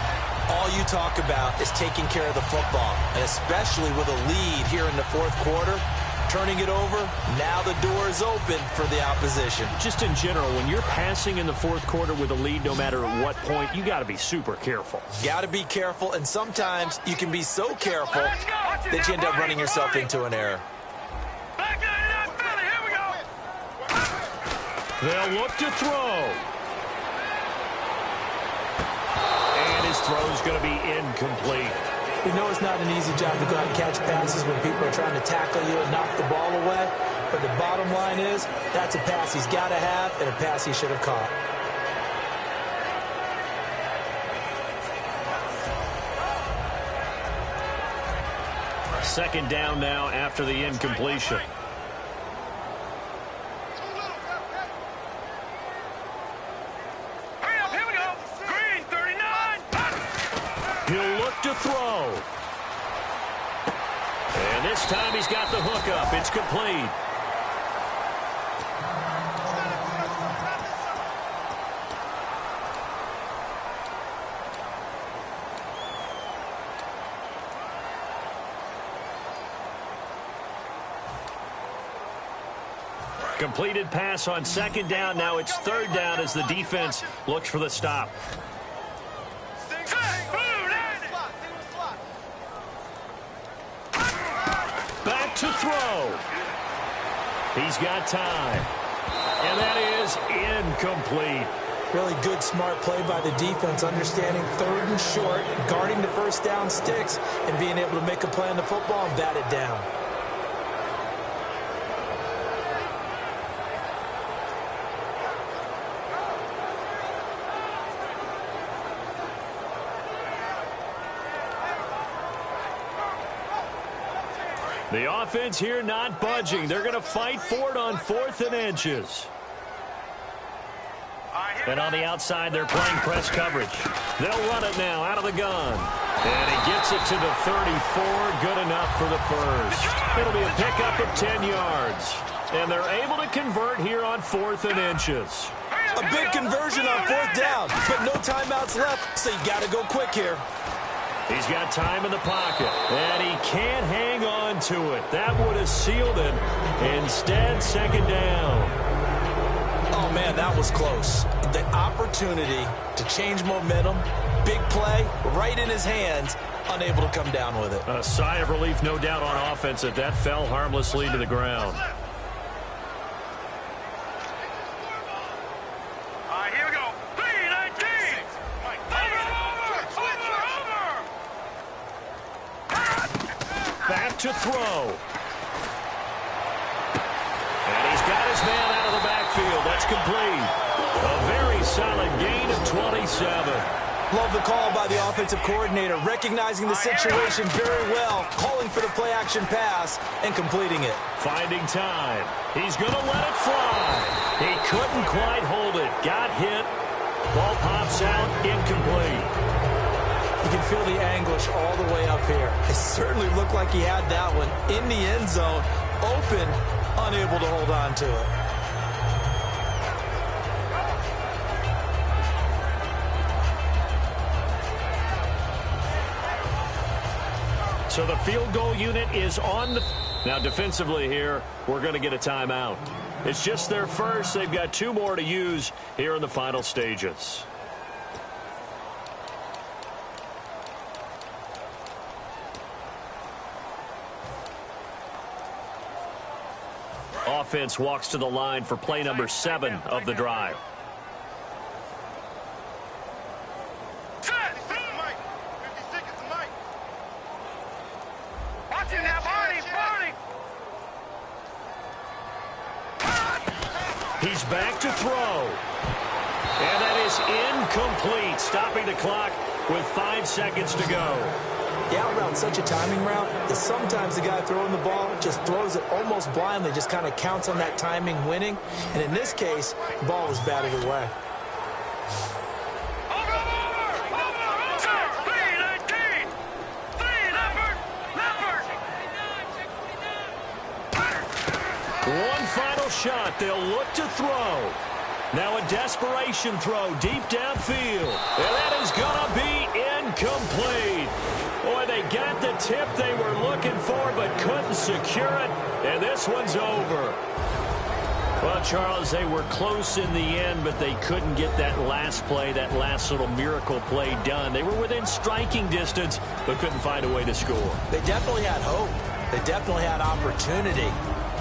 All you talk about is taking care of the football, and especially with a lead here in the 4th quarter. Turning it over, now the door is open for the opposition. Just in general, when you're passing in the 4th quarter with a lead, no matter at what point, you got to be super careful. Got to be careful, and sometimes you can be so careful that you end up running yourself into an error. They'll look to throw. And his throw is going to be incomplete. We know it's not an easy job to go out and catch passes when people are trying to tackle you and knock the ball away. But the bottom line is, that's a pass he's got to have and a pass he should have caught. Second down now after the incompletion. Hurry up, here we go. Green, 39. He'll look to throw. And this time he's got the hook up. It's complete. Completed pass on second down. Now it's third down as the defense looks for the stop. Back to throw. He's got time. And that is incomplete. Really good, smart play by the defense, understanding third and short, guarding the first down sticks, and being able to make a play on the football and bat it down. The offense here not budging. They're going to fight for it on 4th and inches. And on the outside, they're playing press coverage. They'll run it now out of the gun. And he gets it to the 34. Good enough for the first. It'll be a pickup of 10 yards. And they're able to convert here on 4th and inches. A big conversion on 4th down, but no timeouts left, so you got to go quick here. He's got time in the pocket, and he can't hang on to it. That would have sealed it. Instead, second down. Oh, man, that was close. The opportunity to change momentum, big play, right in his hands, unable to come down with it. A sigh of relief, no doubt, on offense that fell harmlessly to the ground. Here we go. 3-19. Back to throw. And he's got his man out of the backfield. That's complete. A very solid gain of 27. Love the call by the offensive coordinator, recognizing the situation very well, calling for the play-action pass and completing it. Finding time. He's going to let it fly. He couldn't quite hold it. Got hit. Ball pops out. Incomplete. You can feel the anguish all the way up here. It certainly looked like he had that one in the end zone, open, unable to hold on to it. So the field goal unit is on the... Now defensively here, we're going to get a timeout. It's just their first. They've got 2 more to use here in the final stages. Offense walks to the line for play number 7 of the drive. He's back to throw. And that is incomplete, stopping the clock with 5 seconds to go. The out route, such a timing route, that sometimes the guy throwing the ball just throws it almost blindly, just kind of counts on that timing winning. And in this case, the ball was batted away. One final shot. They'll look to throw. Now a desperation throw deep downfield. And that is going to be incomplete. Boy, they got the tip they were looking for but couldn't secure it. And this one's over. Well, Charles, they were close in the end, but they couldn't get that last play, that last little miracle play done. They were within striking distance, but couldn't find a way to score. They definitely had hope. They definitely had opportunity.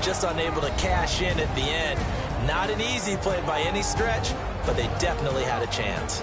Just unable to cash in at the end. Not an easy play by any stretch, but they definitely had a chance.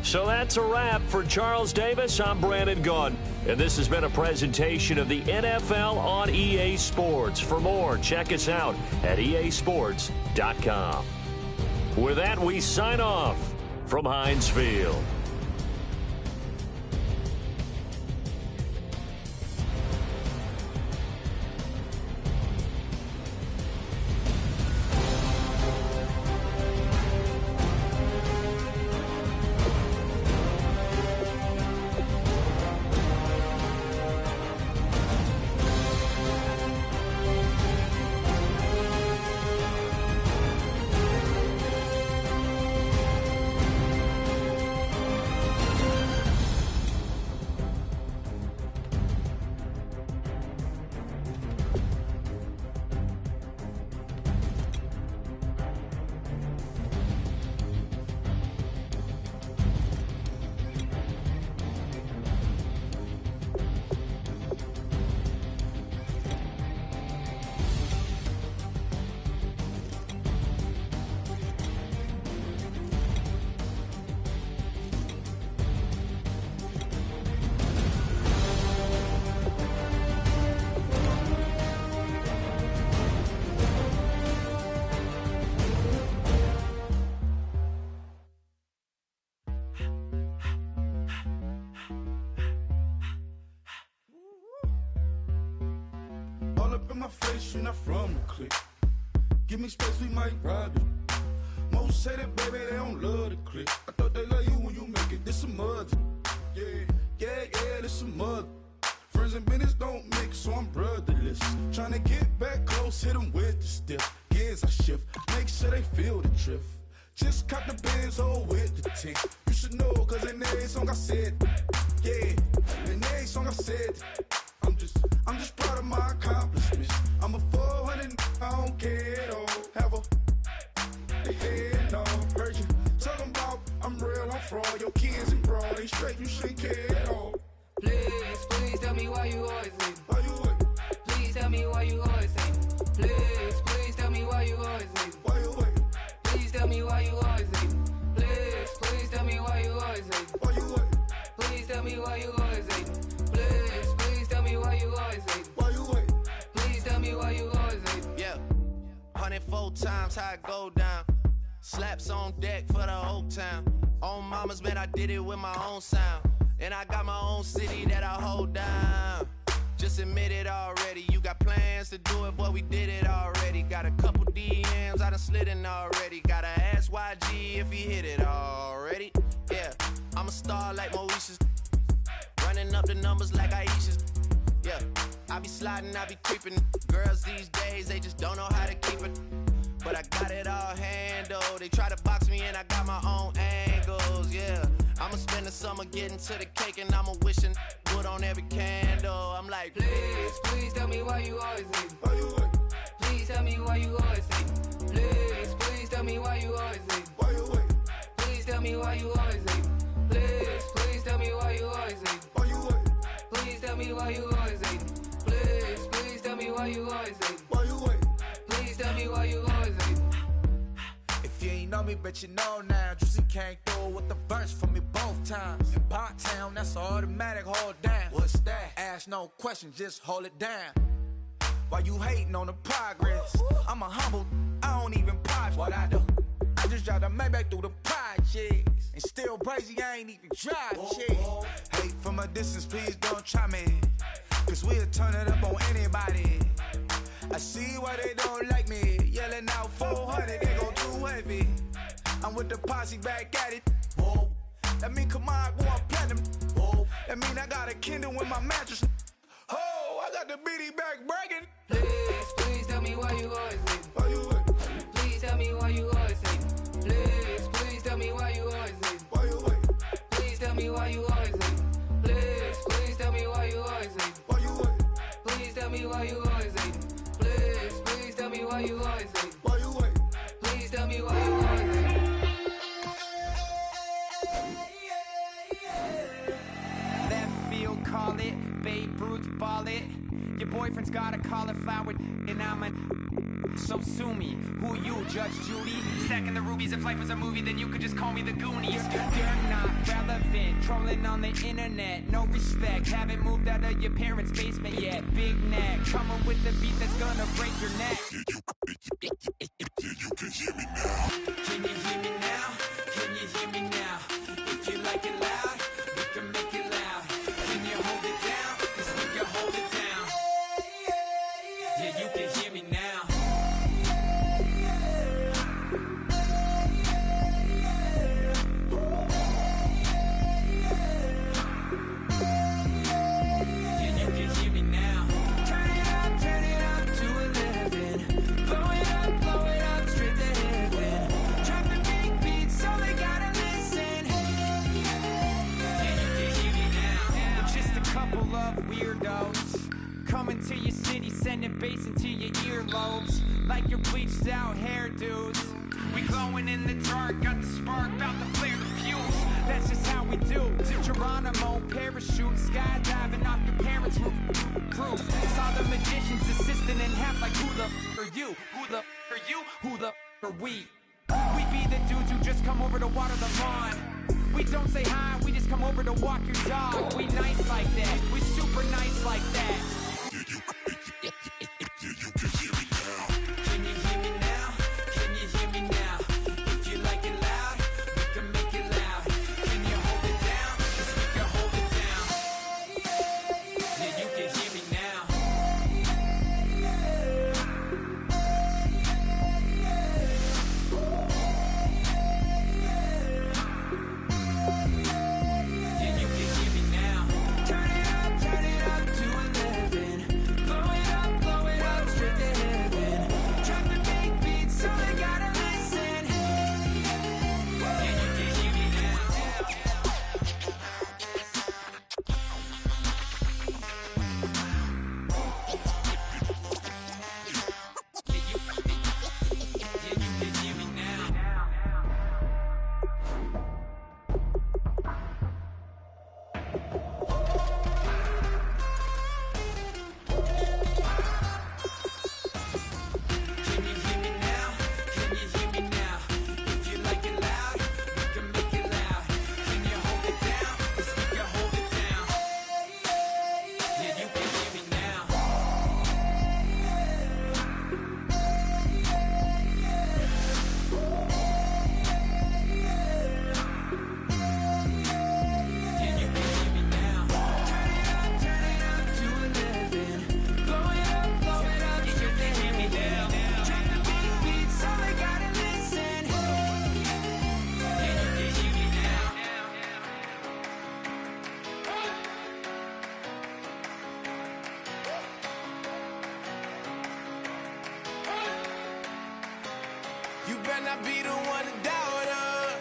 So that's a wrap for Charles Davis. I'm Brandon Gaudin. And this has been a presentation of the NFL on EA Sports. For more, check us out at easports.com. With that, we sign off from Heinz Field. My face, you're not from the clique. Give me space, we might ride it. Most say that, baby, they don't love the clique. I thought they love you when you make it. This some mud. Yeah, this some mud. Friends and business don't mix, so I'm brotherless. Trying to get back close, hit them with the stiff. Gears I shift, make sure they feel the drift. Just caught the Benz, hold with the tick. You should know, cause in every song I said, yeah, in every song I said, I'm just proud of my accomplishments. I'm a 400, I don't care at all. Have a head on. Heard you talking about I'm real, I'm fraud. Your kids and broad, they straight, you shouldn't care at all. Please tell me why you always leave. Why you wait? Please tell me why you always leave. Please tell me why you always leave. Why you wait? Please tell me why you always leave. Please tell me why you always leave. Why you wait? Please tell me why you always leave. Please tell me why you always leave. Why you wait? Please tell me why you always leave. Yeah, 104 times how it go down. Slaps on deck for the whole town. On mama's man, I did it with my own sound. And I got my own city that I hold down. Just admit it already. You got plans to do it, boy, we did it already. Got a couple DMs, I done slid in already. Gotta ask YG if he hit it already. Yeah, I'm a star like Moesha's. Running up the numbers like Aisha's. Yeah, I be sliding, I be creeping. Girls these days, they just don't know how to keep it. But I got it all handled. They try to box me in, I got my own angles, yeah. I'ma spend the summer getting to the cake and I'ma wishing wood on every candle. I'm like, please tell me why you always leave. Why you wait? Please tell me why you always leave. Please tell me why you always leave. Why you wait? Please tell me why you always leave. Please tell me why you always leave. Why you wait? Please tell me why you always leave. Please tell me why you always leave. Why you wait? Please tell me why you always leave. If you ain't know me, bet you know now. Juicy came through with the verse for me both times. In Bot Town, that's automatic, hold down. What's that? Ask no question, just hold it down. Why you hating on the progress? I'm a humble, I don't even pop what I do. I just drive the Maybach through the projects. And still crazy, I ain't even drive shit. Hate from a distance, please don't try me. Cause we'll turn it up on anybody. I see why they don't like me. Yelling out 400, they go too heavy. I'm with the posse back at it. Whoa. That mean come on, go on platinum. Whoa. That mean I got a Kindle with my mattress. Oh, I got the BD back bragging. Please tell me why you always leave. Why you wait? Please tell me why you always leave. Please tell me why you always leave. Why you wait? Please tell me why you always leave. Please tell me why you always leave. Why you wait? Please tell me why you always leave. Please tell me why you always leave. Why you wait? Please tell me why you always leave. Left field, call it. Babe Ruth, ball it. Your boyfriend's got a cauliflower, and I'm a So sue me, who you, Judge Judy? Stacking the rubies, if life was a movie, then you could just call me the Goonies. You're not relevant, trolling on the internet. No respect, haven't moved out of your parents' basement yet. Big neck, coming with the beat that's gonna break your neck. You can hear me now. Can you hear me now? Can you hear me now? If you like it loud, we can make it loud. Can you hold it down? 'Cause we can hold it down. Yeah, you can hear me now. Yeah, you can hear me now. Turn it up to 11. Blow it up straight to heaven. Dropping big beats, so they gotta listen. Yeah, you can hear me now. Just a couple of weirdos coming to your city, sending bass into your earlobes like your bleached out hairdos. We glowing in the dark, got the spark, about to flare the fuse. That's just how we do. To Geronimo, parachute, skydiving off your parents' roof. Saw the magician's assistant in half like who the are you? Who the are you? Who the are we? We be the dudes who just come over to water the lawn. We don't say hi, we just come over to walk your dog. We nice like that, we super nice like that. You can hear me now. Can you hear me now? Can you hear me now? If you like it loud, we can make it loud. Can you hold it down? 'Cause we can hold it down. Yeah, you can hear me now. Yeah, you can hear me now. Turn it up to 11. Blow it up straight to heaven. Dropping big beats, so they gotta listen. Yeah, you can hear me now. Yeah, you can hear me now. Can you hear me now? Can you hear me now? If you like it loud, we can make it loud. Can you hold it down? 'Cause we can hold it down. Yeah, you can hear me now. Yeah, you can hear me now. Turn it up to 11. Blow it up straight to hear me now. Drop the big beats, so they gotta listen. Yeah, you can hear me now. You better not be the one to doubt us.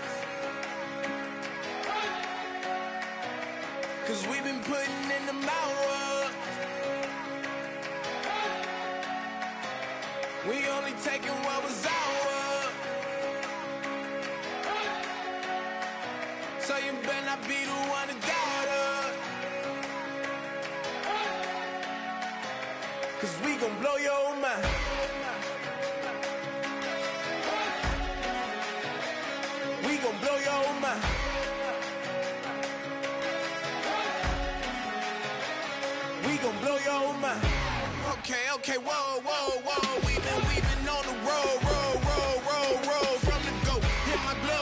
'Cause we've been putting in the hours. We only taking what was ours. So you better not be the one to doubt us. 'Cause we gon' blow your mind. We gon' blow your mind. We gon' blow your mind. Okay, whoa. We've been on the road from the go. Hit my blow.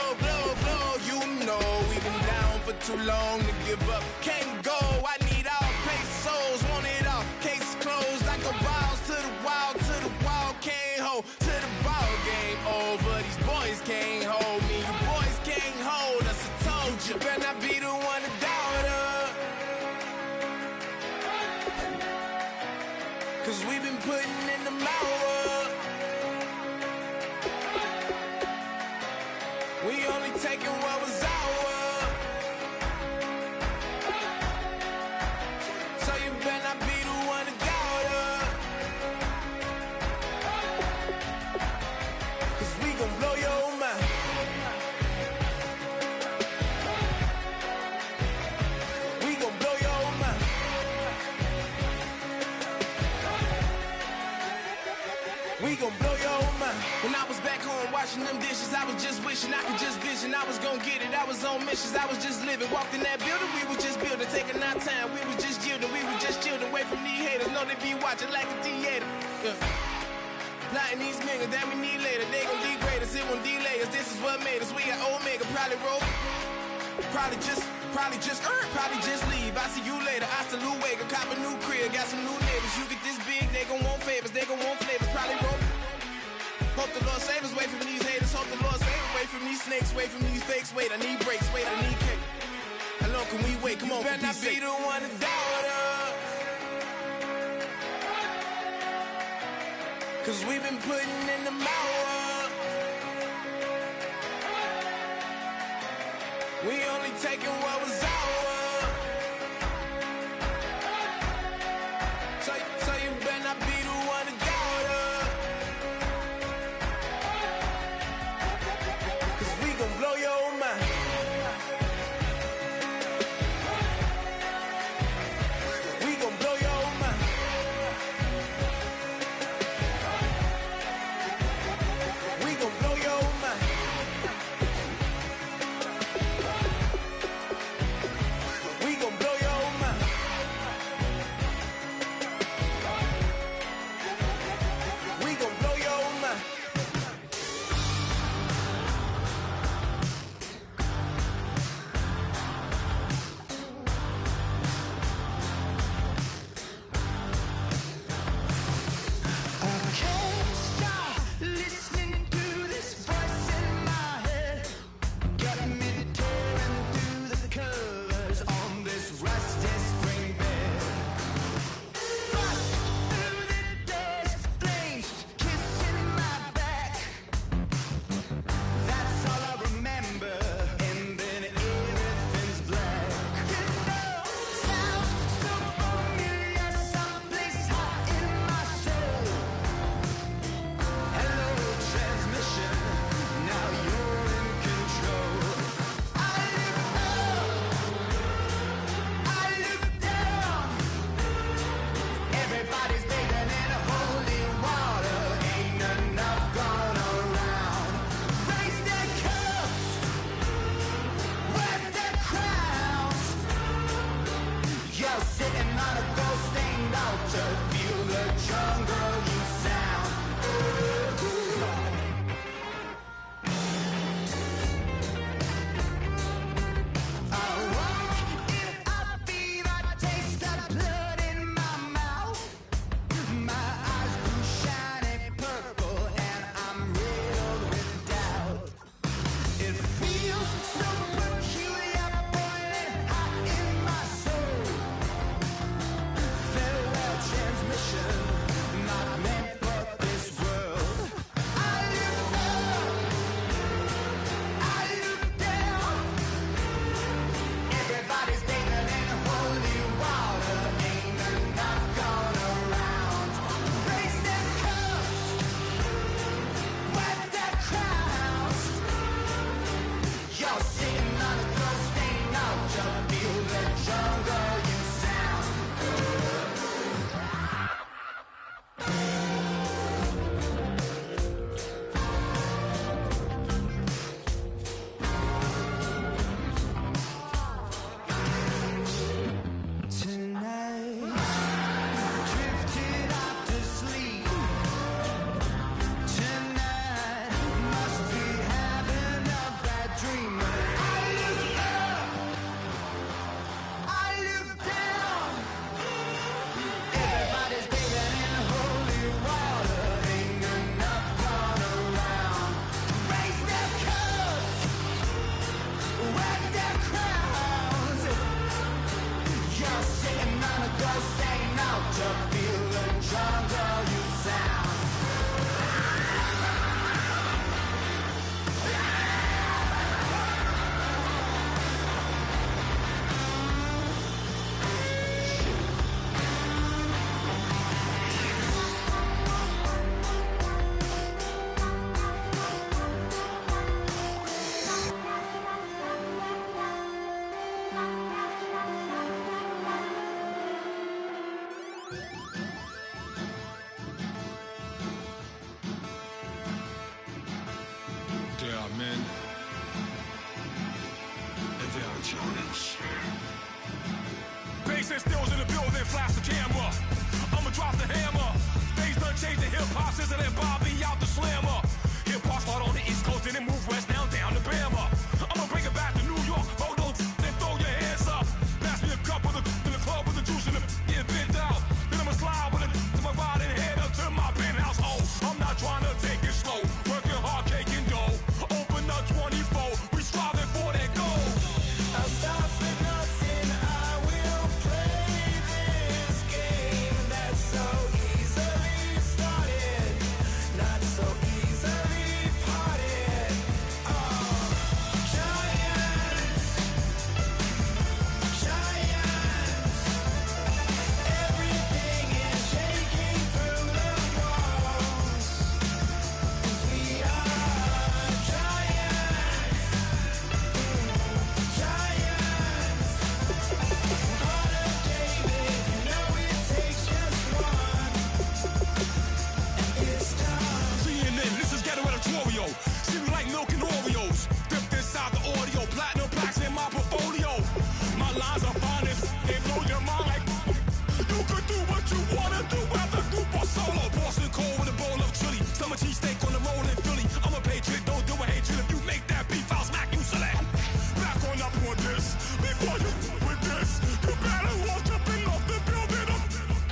You know we've been down for too long to give up. Can't go. I need all pesos, want it all. Case closed like a wild to the wild. Can't hold to the ball game over. These boys can't hold me. You boys can't hold us. I told you. Better not be the one to doubt us. 'Cause we've been putting in the hours. We only taking what was ours. So you better not be the one to doubt us. gon' blow your mind. When I was back home washing them dishes, I was just wishing I could just vision. I was gon' get it, I was on missions, I was just living. Walked in that building, we were just building, taking our time. We were just yielding, we were just chilling away from these haters. Know they be watching like a theater. Yeah. Plotting these niggas that we need later. They gon' degrade us, it won't delay us. This is what made us. We got Omega, probably roll. Probably just leave. I see you later. I still wake up, cop a new crib, got some new neighbors. You get this big, they gon' want favors, they gon' want flavors. Probably roll. Hope the Lord save us, wait from these haters. Hope the Lord save us, wait from these snakes, wait from these fakes. Wait, I need breaks, wait, I need cake. How long can we wait? Come on, better not be the one to doubt us. Cause we've been putting in the hours. We only taking what was ours. So you better not be the one to doubt us. Cause we gon' blow your mind. We gon' blow your mind. We gon' blow your mind. Bass and stills in the building, flash the camera. I'ma drop the hammer. Things done changed, the hip-hop sizzle and Bobby out the slammer. Hip-hop start on the East Coast and then move west, now down to Bama. I'ma bring it back to New York, hold those and throw your hands up. Pass me a cup of the in the club with the juice in the get bent out. Then I'ma slide with it to my ride and head up to my penthouse. Oh, I'm not trying to take it slow, working hard, cake and dough. Open up 24, we striving for that goal. I'll stop for nothing, I will play this game that's so easily started, not so easily parted. Giants, everything is shaking through the walls, 'cause we are giants. Heart of David, you know it takes just one, and it's time. CNN, this is ghetto editorial. See me like milk and Oreos. Dipped inside the audio, platinum plaques in my portfolio. My lines are finest, they blow your mind like you could do what you wanna do, whether group or solo. Boston cold with a bowl of chili, summer cheesesteak on the roll in Philly. I'm a patriot, don't do a hatred. If you make that beef, I'll smack you silly. Back on up on this, before you with this, you better walk jumping off the building up.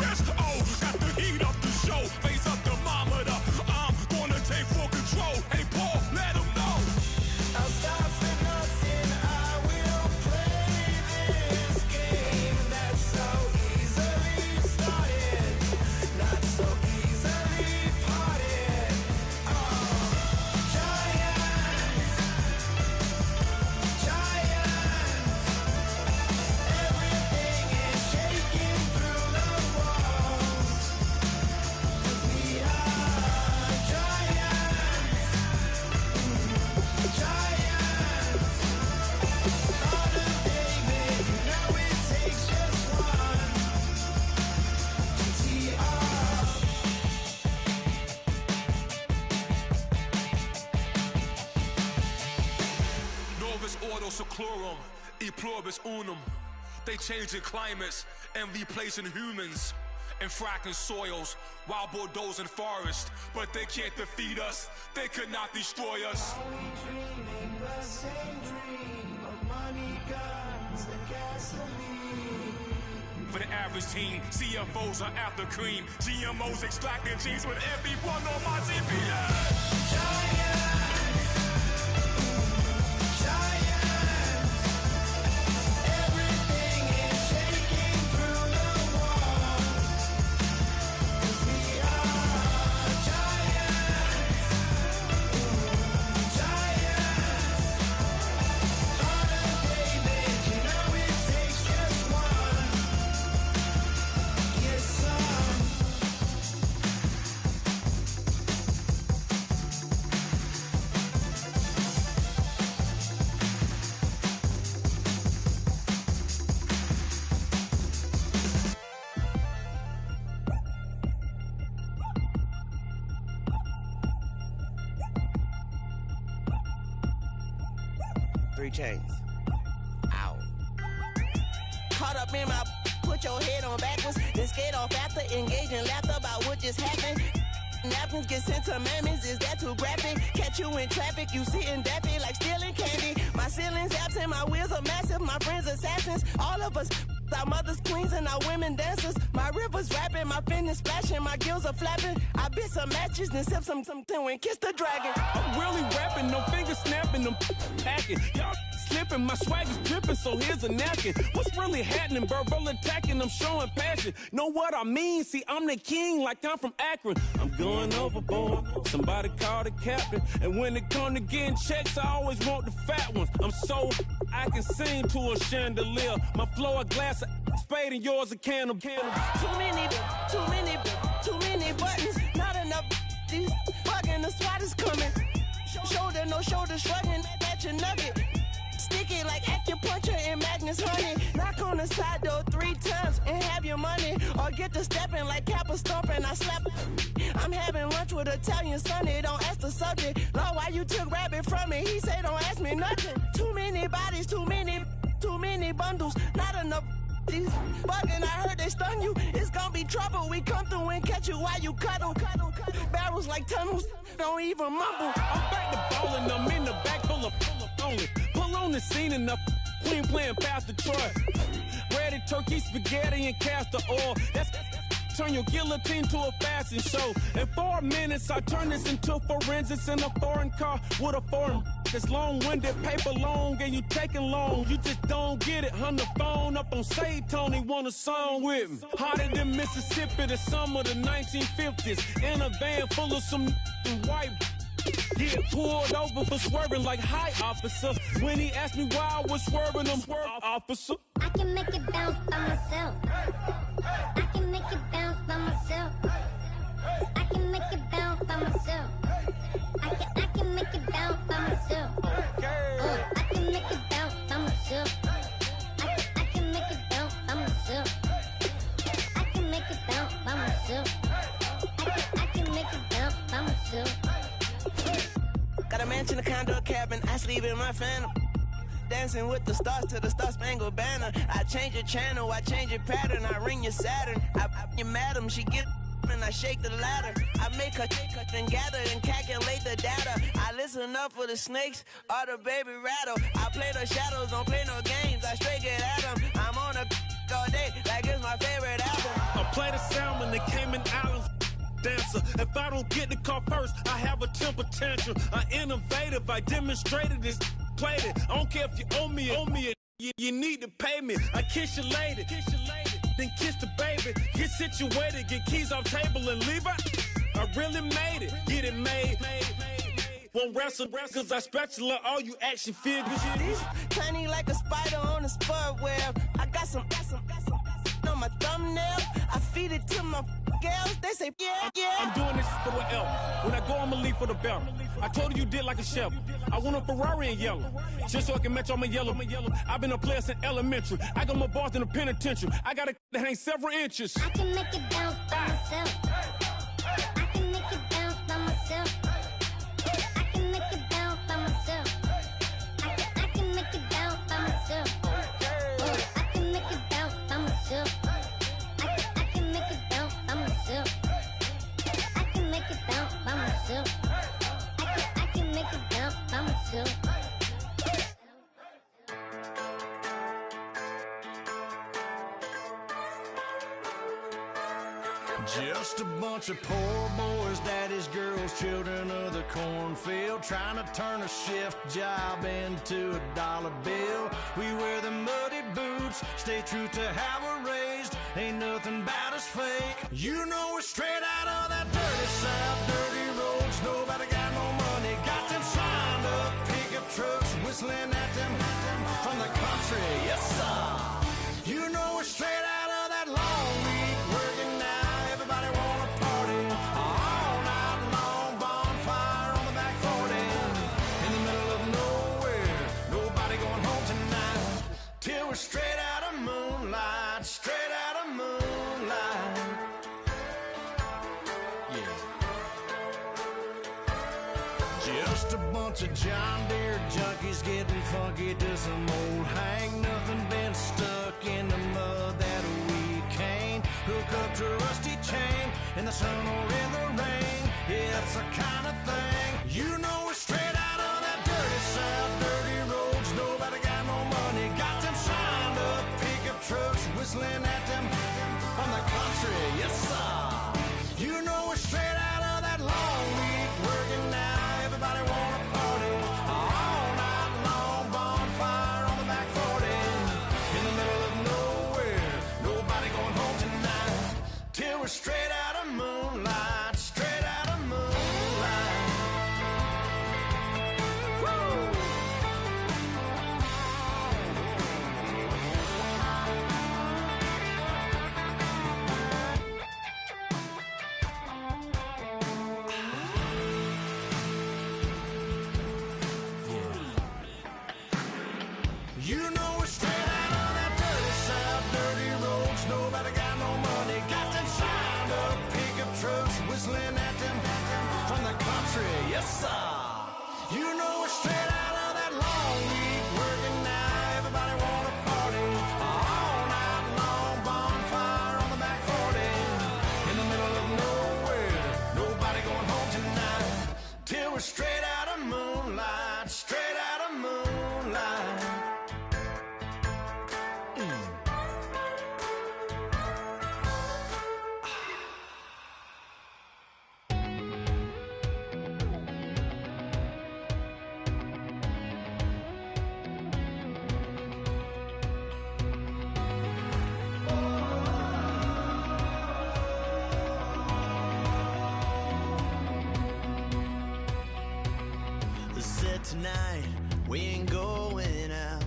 Yes, oh, got the heat up the show, face up the thermometer. I'm gonna take full control. Hey Paul, let him know. I'll stop for nothing, I will play this game that's so easily started, not so easily parted. Giants, everything is shaking through the walls, 'cause we are giants. Heart of David, you know it takes just one. GTR. Novus ordo seclorum, e pluribus unum. They changing climates and replacing humans and fracking soils while bulldozing forests. But they can't defeat us, they could not destroy us. Are we dreaming the same dream of money, guns, and gasoline? For the average team, CFOs are after cream. GMOs extracting genes with everyone on my GPS. Everything is shaking through the walls, 'cause we are giants. Heart of David, you know it takes just one. Yes, son. Three chains. Ow. Caught up in my, put your head on backwards, then skate off after, engage in laughter about what just happened. Napkins get sent to mammies, is that too graphic? Catch you in traffic, you sitting daffy like stealing candy. My ceiling's absent, my wheels are massive, my friends assassins. All of us, our mothers queens and our women dancers. My rivers rapping, my fingers splashing, my gills are flapping. I bit some matches, then sip some and kiss the dragon. I'm really rapping, no fingers snapping, I'm packing. Y'all slipping, my swag is dripping, so here's a napkin. What's really happening? Verbal attacking, I'm showing passion. Know what I mean? See, I'm the king like I'm from Akron. I'm going overboard, somebody call the captain. And when it come to getting checks, I always want the fat ones. I'm so I can sing to a chandelier. My flow a glass of spade and yours a can of Too many buttons, not enough. These bugging, the SWAT is coming. Shoulder, no shoulder, shrugging at your nugget. Sticky like acupuncture and Magnus honey. Knock on the side door 3 times and have your money. Or get to stepping like Kappa stomping. I slap. I'm having lunch with Italian Sonny. Don't ask the subject. Lord, why you took rabbit from me? He say don't ask me nothing. Too many bodies, too many. too many bundles, not enough. These bugging, I heard they stun you. It's gonna be trouble. We come through and catch you while you cuddle. Barrels like tunnels, don't even mumble. I'm back to ballin', I'm in the back full of only. Pull on the scene and the queen playing Pastor Troy. Ready turkey, spaghetti, and castor oil. That's turn your guillotine to a fashion show. In 4 minutes, I turn this into forensics in a foreign car with a foreign. It's long-winded, paper long, and you taking long. You just don't get it. On the phone up on Say Tony, want a song with me. Hotter than Mississippi, the summer of the 1950s. In a van full of some white. Get pulled over for swerving like hi, officer. When he asked me why I was swerving, I'm swerve, officer. I can make it bounce by myself. I can make it bounce by myself. I can make it bounce by myself. I can make it bounce by myself. I can make it bounce by myself. I can make it bounce by myself. I can make it bounce by myself. I can make it bounce by myself. Got a mansion, a condo, a cabin, I sleep in my phantom. Dancing with the stars to the Star-Spangled Banner. I change your channel, I change your pattern, I ring your Saturn. I your madam, she get and I shake the ladder. I make her and gather and calculate the data. I listen up for the snakes or the baby rattle. I play the shadows, don't play no games, I straight get at them. I'm on a all day, like it's my favorite album. I play the salmon, the Cayman Islands dancer. If I don't get the car first, I have a temper tantrum. I innovative, I demonstrated this, played it. I don't care if you owe me it. You need to pay me. I kiss your lady, then kiss the baby. Get situated, get keys off table and leave her. I really made it, get it made. Won't wrestle, cause I spatula all you action figures. These tiny like a spider on a spud web. I got some on my thumbnail. I feed it to my girls. They say, yeah. I'm doing this for the L. When I go, I'ma leave for the belt. I told you did like a chef. I want a Ferrari in yellow, just so I can match all my yellow. I've been a player since elementary. I got my bars in the penitentiary. I got it to hang several inches. I can make it bounce by myself. I can make it bounce by myself. I can make it bounce by myself. I can make it bounce by myself. I can make it bounce by myself. I can make it bounce by myself. I can make it bounce by myself. I can make it bounce by myself. Just a bunch of poor boys, daddies, girls, children of the cornfield, trying to turn a shift job into a dollar bill. We wear the muddy boots, stay true to how we're raised. Ain't nothing about us fake. You know we're straight out of that dirty South, dirty roads. Nobody got no money, got them signed up pickup trucks, whistling at them from the country. Yes, sir. You know we're straight out of that long week working now. Everybody wanna party all night long, bonfire on the back 40 in the middle of nowhere. Nobody going home tonight till we're straight out of moonlight, straight out of moonlight. Yeah. Just a bunch of John Deere junkies getting funky to some old hang. Nothing been stuck in the mud that we can't hook up to a rusty chain in the sun or in the rain. Yeah, it's the kind of thing. You know we're straight out of that dirty South, dirty roads. Nobody got no money, got them signed up pickup trucks, whistling at them from the country. Yes, sir. You know we're straight out of that long week working now. Everybody wanna party all night long, bonfire on the back 40 in the middle of nowhere. Nobody going home tonight till we're straight out of moonlight, straight out of moonlight. was straight out of moonlight, straight out of moonlight. Tonight we ain't going out,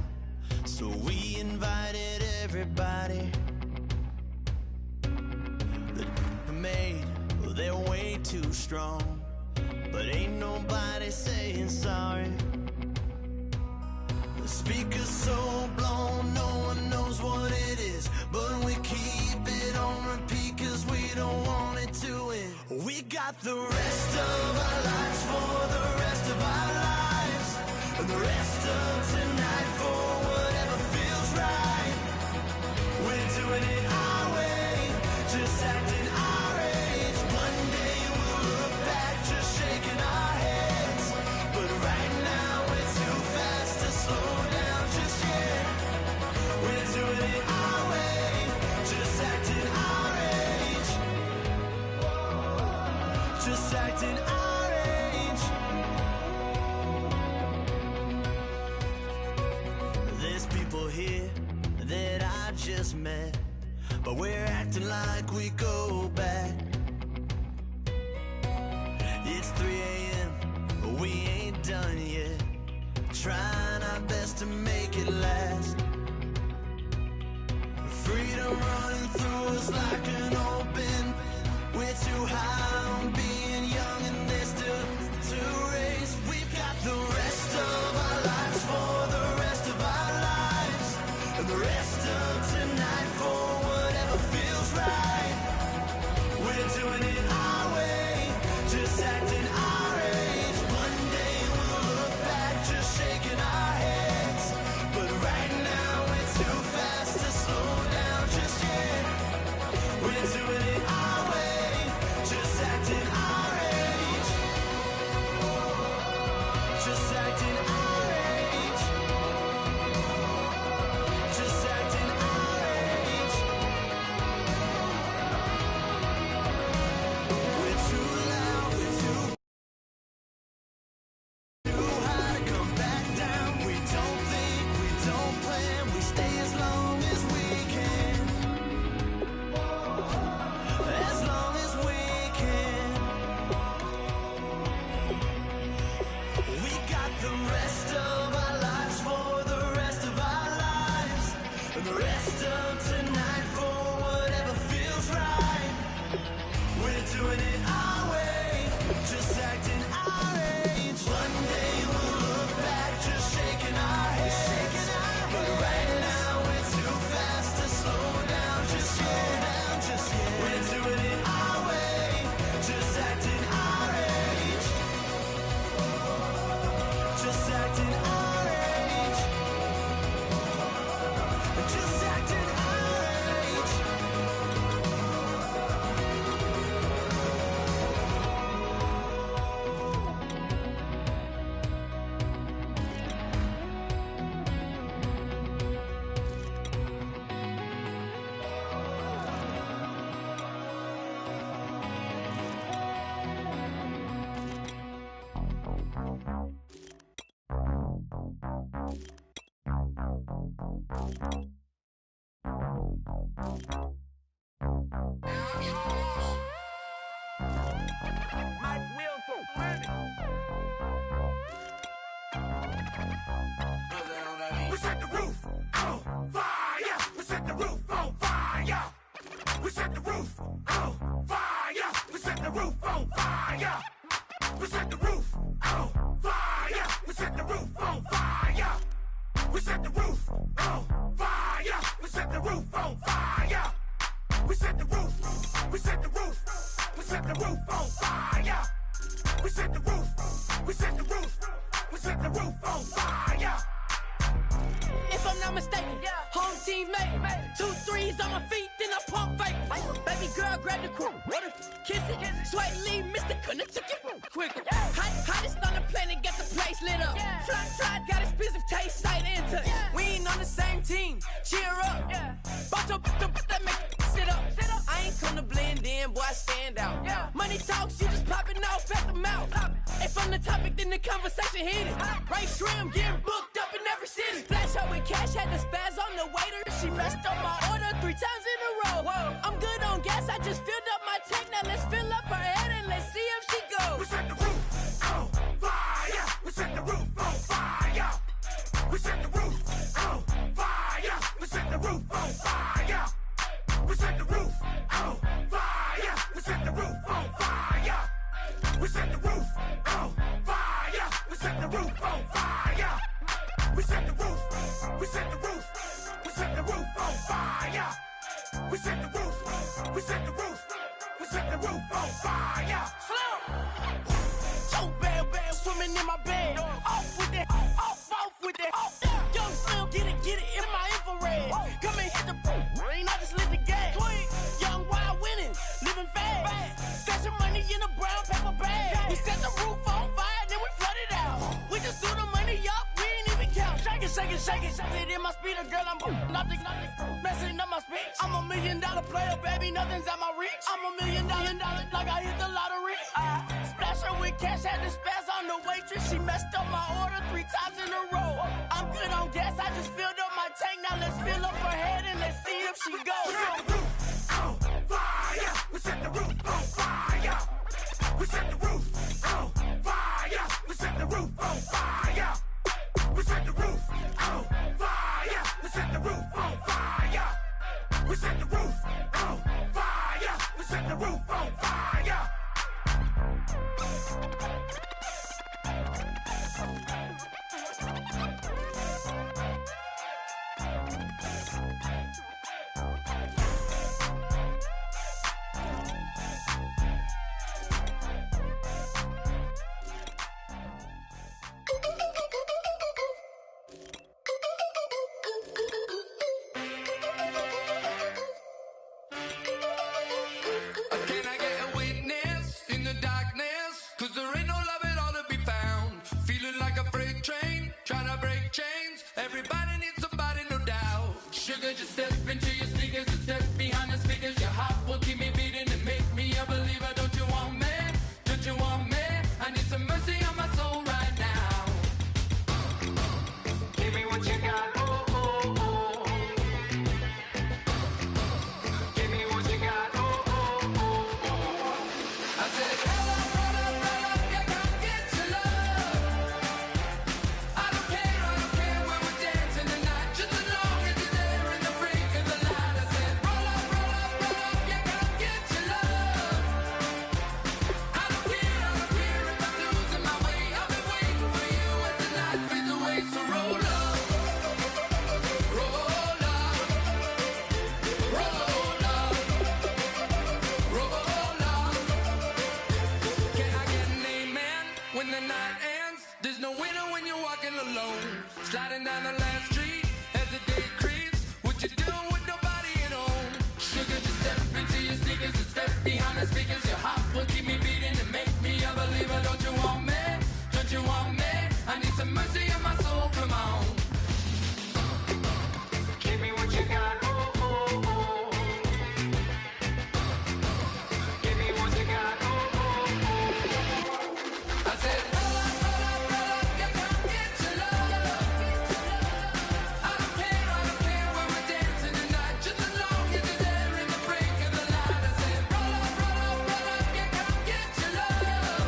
so we invited everybody. The made, well, they're way too strong, but ain't nobody saying sorry. The speaker's so blown, no one knows what it is, but we keep it on repeat 'cause we don't want it to end. We got the rest of our lives for the rest of our lives. The rest of tonight for whatever feels right. We're doing it our way, just acting our age. One day we'll look back, just shaking our heads. But right now we're too fast to slow down just yet. We're doing it our way, just acting our age. Just acting our age. Here that I just met, but we're acting like we go back. It's 3 a.m., but we ain't done yet, trying our best to make it last. Freedom running through us like an open. We're too high on being young and there's still to race. We've got the rest of our lives for the rest of our lives. The rest of tonight for whatever feels right. We're doing it our way, just acting our age. One day we'll look back, just shaking our heads. But right now we're too fast to slow down just yet. We're doing it our way, just acting our age. Just acting our age. Just acting our age. We're too loud, we're too high to come back down. We don't think, we don't plan, we stay as long as we can. As long as we can. We got the rest of our lives for the rest of our lives. The rest of tonight for whatever feels right. We're doing it our way, just acting our age. One day we'll look back, just shaking our heads. But right now we're too fast to slow down just yet. We're doing it our way, just acting our age. Just acting our age. Just acting our age. We set the roof on fire. We set the roof on fire. We set the roof on fire. We set the roof on fire. We set the roof on fire. We set the roof on fire. We set the roof on fire. We set the roof on fire. We set the roof. We set the roof. We set the roof on fire. We set the roof. We set the roof. We set the roof on fire. If I'm not mistaken, home team made it. 2 threes on my feet, then I pump fake. Baby girl, grab the crew, kiss it, sweat leave, Mr. Couldn't took it quick. Hottest on the topic, then the conversation heated. Ray Shrimp getting booked up in every city. Flash out with cash, had the spaz on the waiter. She messed up my order 3 times in a row. Whoa. I'm good on gas, I just filled up my tank. Now let's fill up her head and let's see if she goes. We set the roof on fire. We set the roof on fire. We set the roof on fire. We set the roof on fire. We set the roof on fire. We set the roof on fire. We set the roof on fire. We set the roof on fire. We set the roof. We set the roof. We set the roof on fire. We set the roof. We set the roof. We set the roof on fire. So bad, swimming in my bed. Off with that, off with that. Young Slim, get it in my infrared. Come and hit the rain, I just lit the gas. Young wild winning, living fast. Stashing money in a brown paper bag. We set the roof on fire, then we flood it out. We just threw the money up, we ain't even count. Shake it, shake it, shake it. It in my speeder, girl, I'm nothing, messing up my speech. I'm $1 million player, baby, nothing's at my reach. I'm $1 million, like I hit the lottery. Splash her with cash, had the spaz on the waitress. She messed up my order 3 times in a row. I'm good on gas, I just filled up my tank. Now let's fill up her head and let's see if she goes. We set the roof on fire. We set the roof on fire. We set the roof on fire. We set the roof on fire. We set the roof on fire. We set the roof on fire. We set the roof on fire. We set the roof on fire. Can I get a witness in the darkness? 'Cause there ain't no love at all to be found. Feeling like a freight train, trying to break chains. Everybody needs somebody, no doubt. Sugar, just step into your sneakers and step behind the speakers. Your heart will keep me beating and make me a believer. Don't you want me? Don't you want me? I need some mercy on my soul right now. Give me what you got. Oh, oh, oh. Give me what you got. Oh, oh, oh. I said, roll up, yeah, come get your love. I don't care when we're dancing tonight, just as long as you're there in the break of the light. I said, roll up, yeah, come get your love. I don't care if I'm losing my way. I've been waiting for you as the night fades away. So roll up, roll up, roll up, roll up. Can I get an amen when the night ends? There's no winner when you're walking alone. Sliding down the last street as the day creeps. What you doing with nobody at home? Sugar, just step into your sneakers and step behind the speakers. Your heart will keep me beating and make me a believer. Don't you want me? Don't you want me? I need some mercy on my soul, come on. Give me what you got. Oh, oh, oh. Give me what you got. Oh, oh, oh. I said, roll up, yeah, come get your love. I don't care when we're dancing tonight, just as long as you're there in the break of the light. I said, roll up, yeah, come get your love.